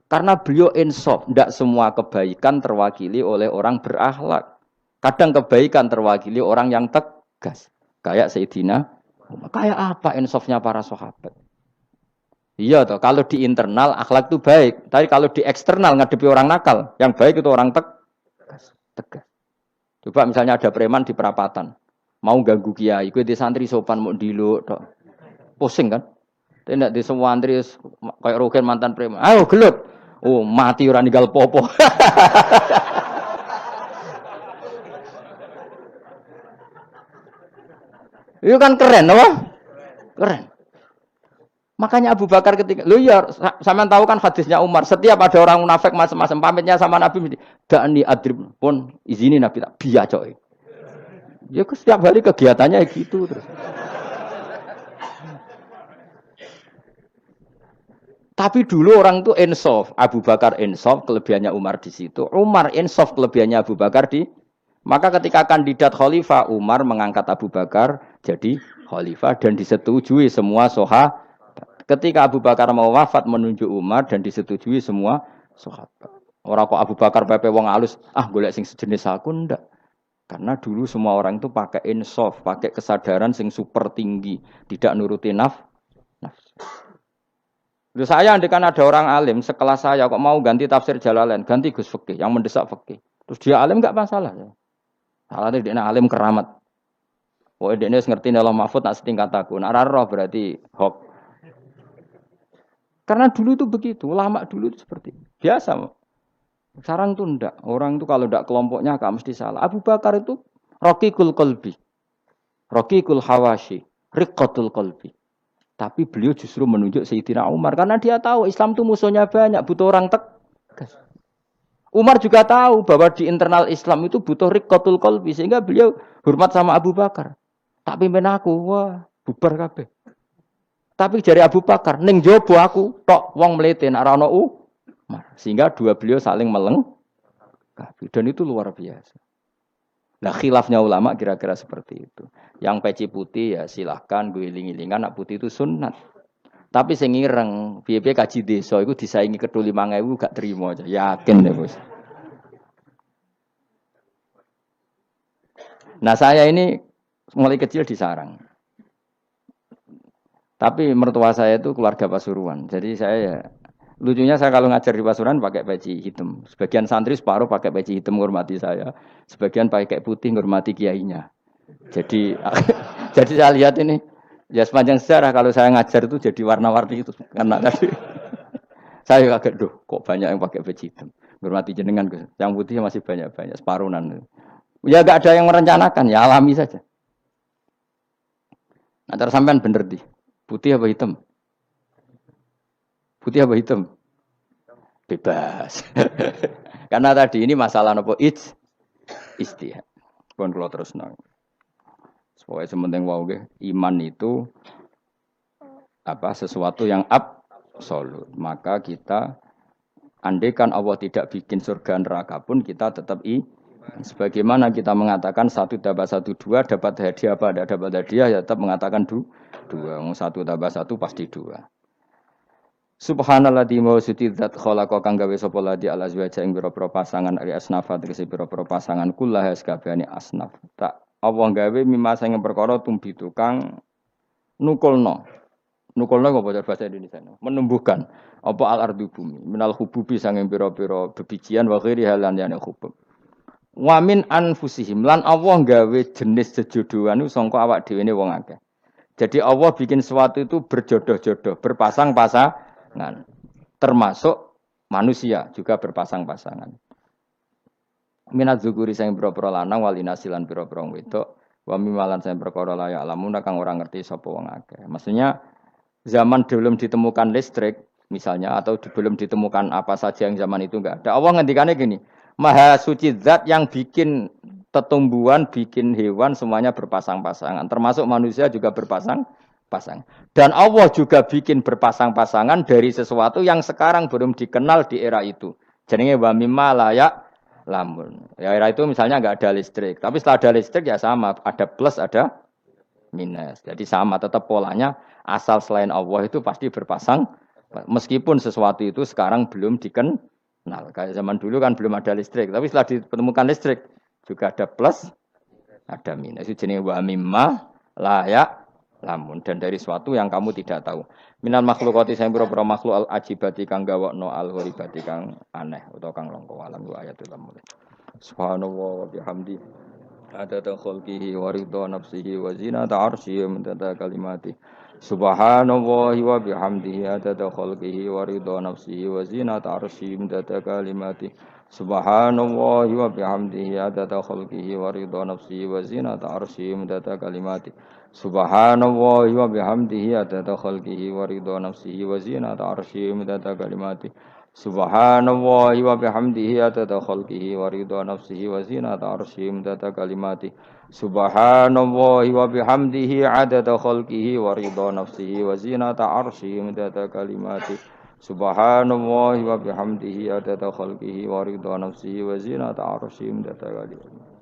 Karena beliau insaf, tidak semua kebaikan terwakili oleh orang berakhlak. Kadang kebaikan terwakili orang yang tegas. Kayak Sayyidina. Kayak apa insafnya para sahabat? Iya toh, kalau di internal akhlak itu baik. Tapi kalau di eksternal ngadepi orang nakal, yang baik itu orang tegas. Coba misalnya ada preman di perapatan, mau ganggu kiai, gue di santri sopan mau diluk, pusing kan? Tidak di semua santri kayak Rogen mantan preman, ayo gelut, oh mati orang ninggal popo. Itu kan keren, apa? Keren. Makanya Abu Bakar ketika, lo ya, sampean tahu kan hadisnya Umar. Setiap ada orang munafik macam-macam pamitnya sama Nabi, da'ni adrib pun izini Nabi tak biya coy. Ya setiap hari kegiatannya gitu terus. Tapi dulu orang itu insaf. Abu Bakar insaf, kelebihannya Umar di situ. Umar insaf, kelebihannya Abu Bakar di. Maka ketika kandidat khalifah, Umar mengangkat Abu Bakar jadi khalifah dan disetujui semua sahabat. Ketika Abu Bakar mau wafat menunjuk Umar dan disetujui semua sahabat. Orang kok Abu Bakar pepe wong alus, golek sing sejenis aku ndak. Karena dulu semua orang itu pakai insaf, pakai kesadaran sing super tinggi, tidak nuruti nafsu. Loh saya andekan ada orang alim sekelas saya kok mau ganti tafsir Jalalain, ganti Gus Fikih yang mendesak fikih. Terus dia alim enggak masalah ya. Salahnya dia alim keramat. Pokoknya dia ngerti dalam mahfud nak setingkat aku. Nak roh berarti hok. Karena dulu itu begitu, ulama dulu itu seperti itu. Biasa. Sekarang tuh enggak. Orang itu kalau enggak kelompoknya enggak mesti salah. Abu Bakar itu Raqiqul Qalbi. Raqiqul Hawashi. Riqqatul Qalbi. Tapi beliau justru menunjuk Sayyidina Umar. Karena dia tahu Islam itu musuhnya banyak. Butuh orang tegas. Umar juga tahu bahwa di internal Islam itu butuh riqqatul qalbi. Sehingga beliau hormat sama Abu Bakar. Tak pimpin aku. Wah, bubar kabeh. Tapi dari Abu Bakar, ning jobo aku, tok wong mlete nek ora ono Umar. Sehingga dua beliau saling melengkapi. Dan itu luar biasa. Nah khilafnya ulama kira-kira seperti itu. Yang peci putih ya silahkan gue iling-ilingan nak putih itu sunat. Tapi sing ireng, piye-piye kaji desa iku disaingi kedua 5.000 gak terima aja. Yakin deh, Bos. Nah, saya ini mulai kecil di sarang. Tapi mertua saya itu keluarga Pasuruan. Jadi saya ya lucunya saya kalau ngajar di Pasuruan pakai peci hitam. Sebagian santri separuh pakai peci hitam menghormati saya. Sebagian pakai putih menghormati kiainya. Jadi jadi saya lihat ini ya sepanjang sejarah kalau saya ngajar itu jadi warna-warni itu karena tadi saya kaget kok banyak yang pakai peci hitam. Menghormati jenengan Gus. Yang putih masih banyak separuhan. Ya enggak ada yang merencanakan, ya alami saja. Nah, terus sampean bener di. Putih apa hitam? Putih apa hitam? Bebas. Karena tadi ini masalah nopo istihad. Pun kalau terus nang. Supaya sementing wau iman itu sesuatu yang absolut. Maka kita andaikan Allah tidak bikin surga neraka pun kita tetap sebagaimana kita mengatakan 1 tambah 1 2 dapat hadiah apa? Tidak dapat hadiah ya tetap mengatakan 2. 1 tambah 1 pasti 2. Subhanalladzi wa sutidzat khalaqa kang gawe sapa ladi ala azwaja ing pira-pira pasangan ari asnafa tegese pira-pira pasangan kullah sakabehane asnaf. Tak Allah gawe mimma sing perkara tumbi tukang nukulno. Nukulno apa bahasa Indonesia? Menumbuhkan apa al-ardu bumi minal hububi sanging pira-pira bebijian wa ghairi halan yani hubub. Wa min anfusihim lan Allah gawe jenis sejodohan iku sangka awak dhewe ne wong akeh. Jadi Allah bikin sesuatu itu berjodoh-jodoh, berpasang-pasangan. Termasuk manusia juga berpasang-pasangan. Minat zukuri sing pira-pira lanang walinasilan pira-pira wedok, wa mimalan sing perkara layak lamun kang ora ngerti sapa wong akeh. Maksudnya zaman belum ditemukan listrik misalnya atau belum ditemukan apa saja yang zaman itu enggak ada. Allah ngendikannya gini, Maha suci zat yang bikin tumbuhan, bikin hewan semuanya berpasang-pasangan. Termasuk manusia juga berpasang-pasangan. Dan Allah juga bikin berpasang-pasangan dari sesuatu yang sekarang belum dikenal di era itu. Jenenge wa mimma layak lamun. Ya era itu misalnya enggak ada listrik. Tapi setelah ada listrik ya sama. Ada plus, ada minus. Jadi sama tetap polanya. Asal selain Allah itu pasti berpasang. Meskipun sesuatu itu sekarang belum dikenal. Kayak zaman dulu kan belum ada listrik. Tapi setelah ditemukan listrik. Juga ada plus, ada minus. Itu jenis wa mimma layak lamun. Dan dari sesuatu yang kamu tidak tahu. Minal makhlukati sayang pira-pira makhluk al-ajibati kang gawakno al-horibati kang aneh. Atau kang longko alam wa ayatul mulai. Subhanallah wa bihamdi. Adada khalqihi wa ridha nafsihi wa zinata arsyihi wa midada kalimati. Subhanallah wa bihamdihi adada khalqihi wa ridha nafsihi wa zinata arsyihi wa midada kalimati. Subhanallah wa bihamdihi adada khalqihi wa ridha nafsihi wa zinata arsyihi midada kalimati. Subhanallah wa bihamdihi adada khalqihi wa ridha nafsihi wa zinata arsyihi midada kalimati. Subhanallah wa bihamdihi adada khalqihi wa ridha nafsihi wa zinata arsyihi midada kalimati. Subhanallah wa bihamdihi adada khalqihi wa ridha nafsihi wa zinata arsyihi midada kalimati. Subhanallah wa bihamdihi adada khalqihi wa ridha nafsihi wa zinata arsyihi midada kalimati.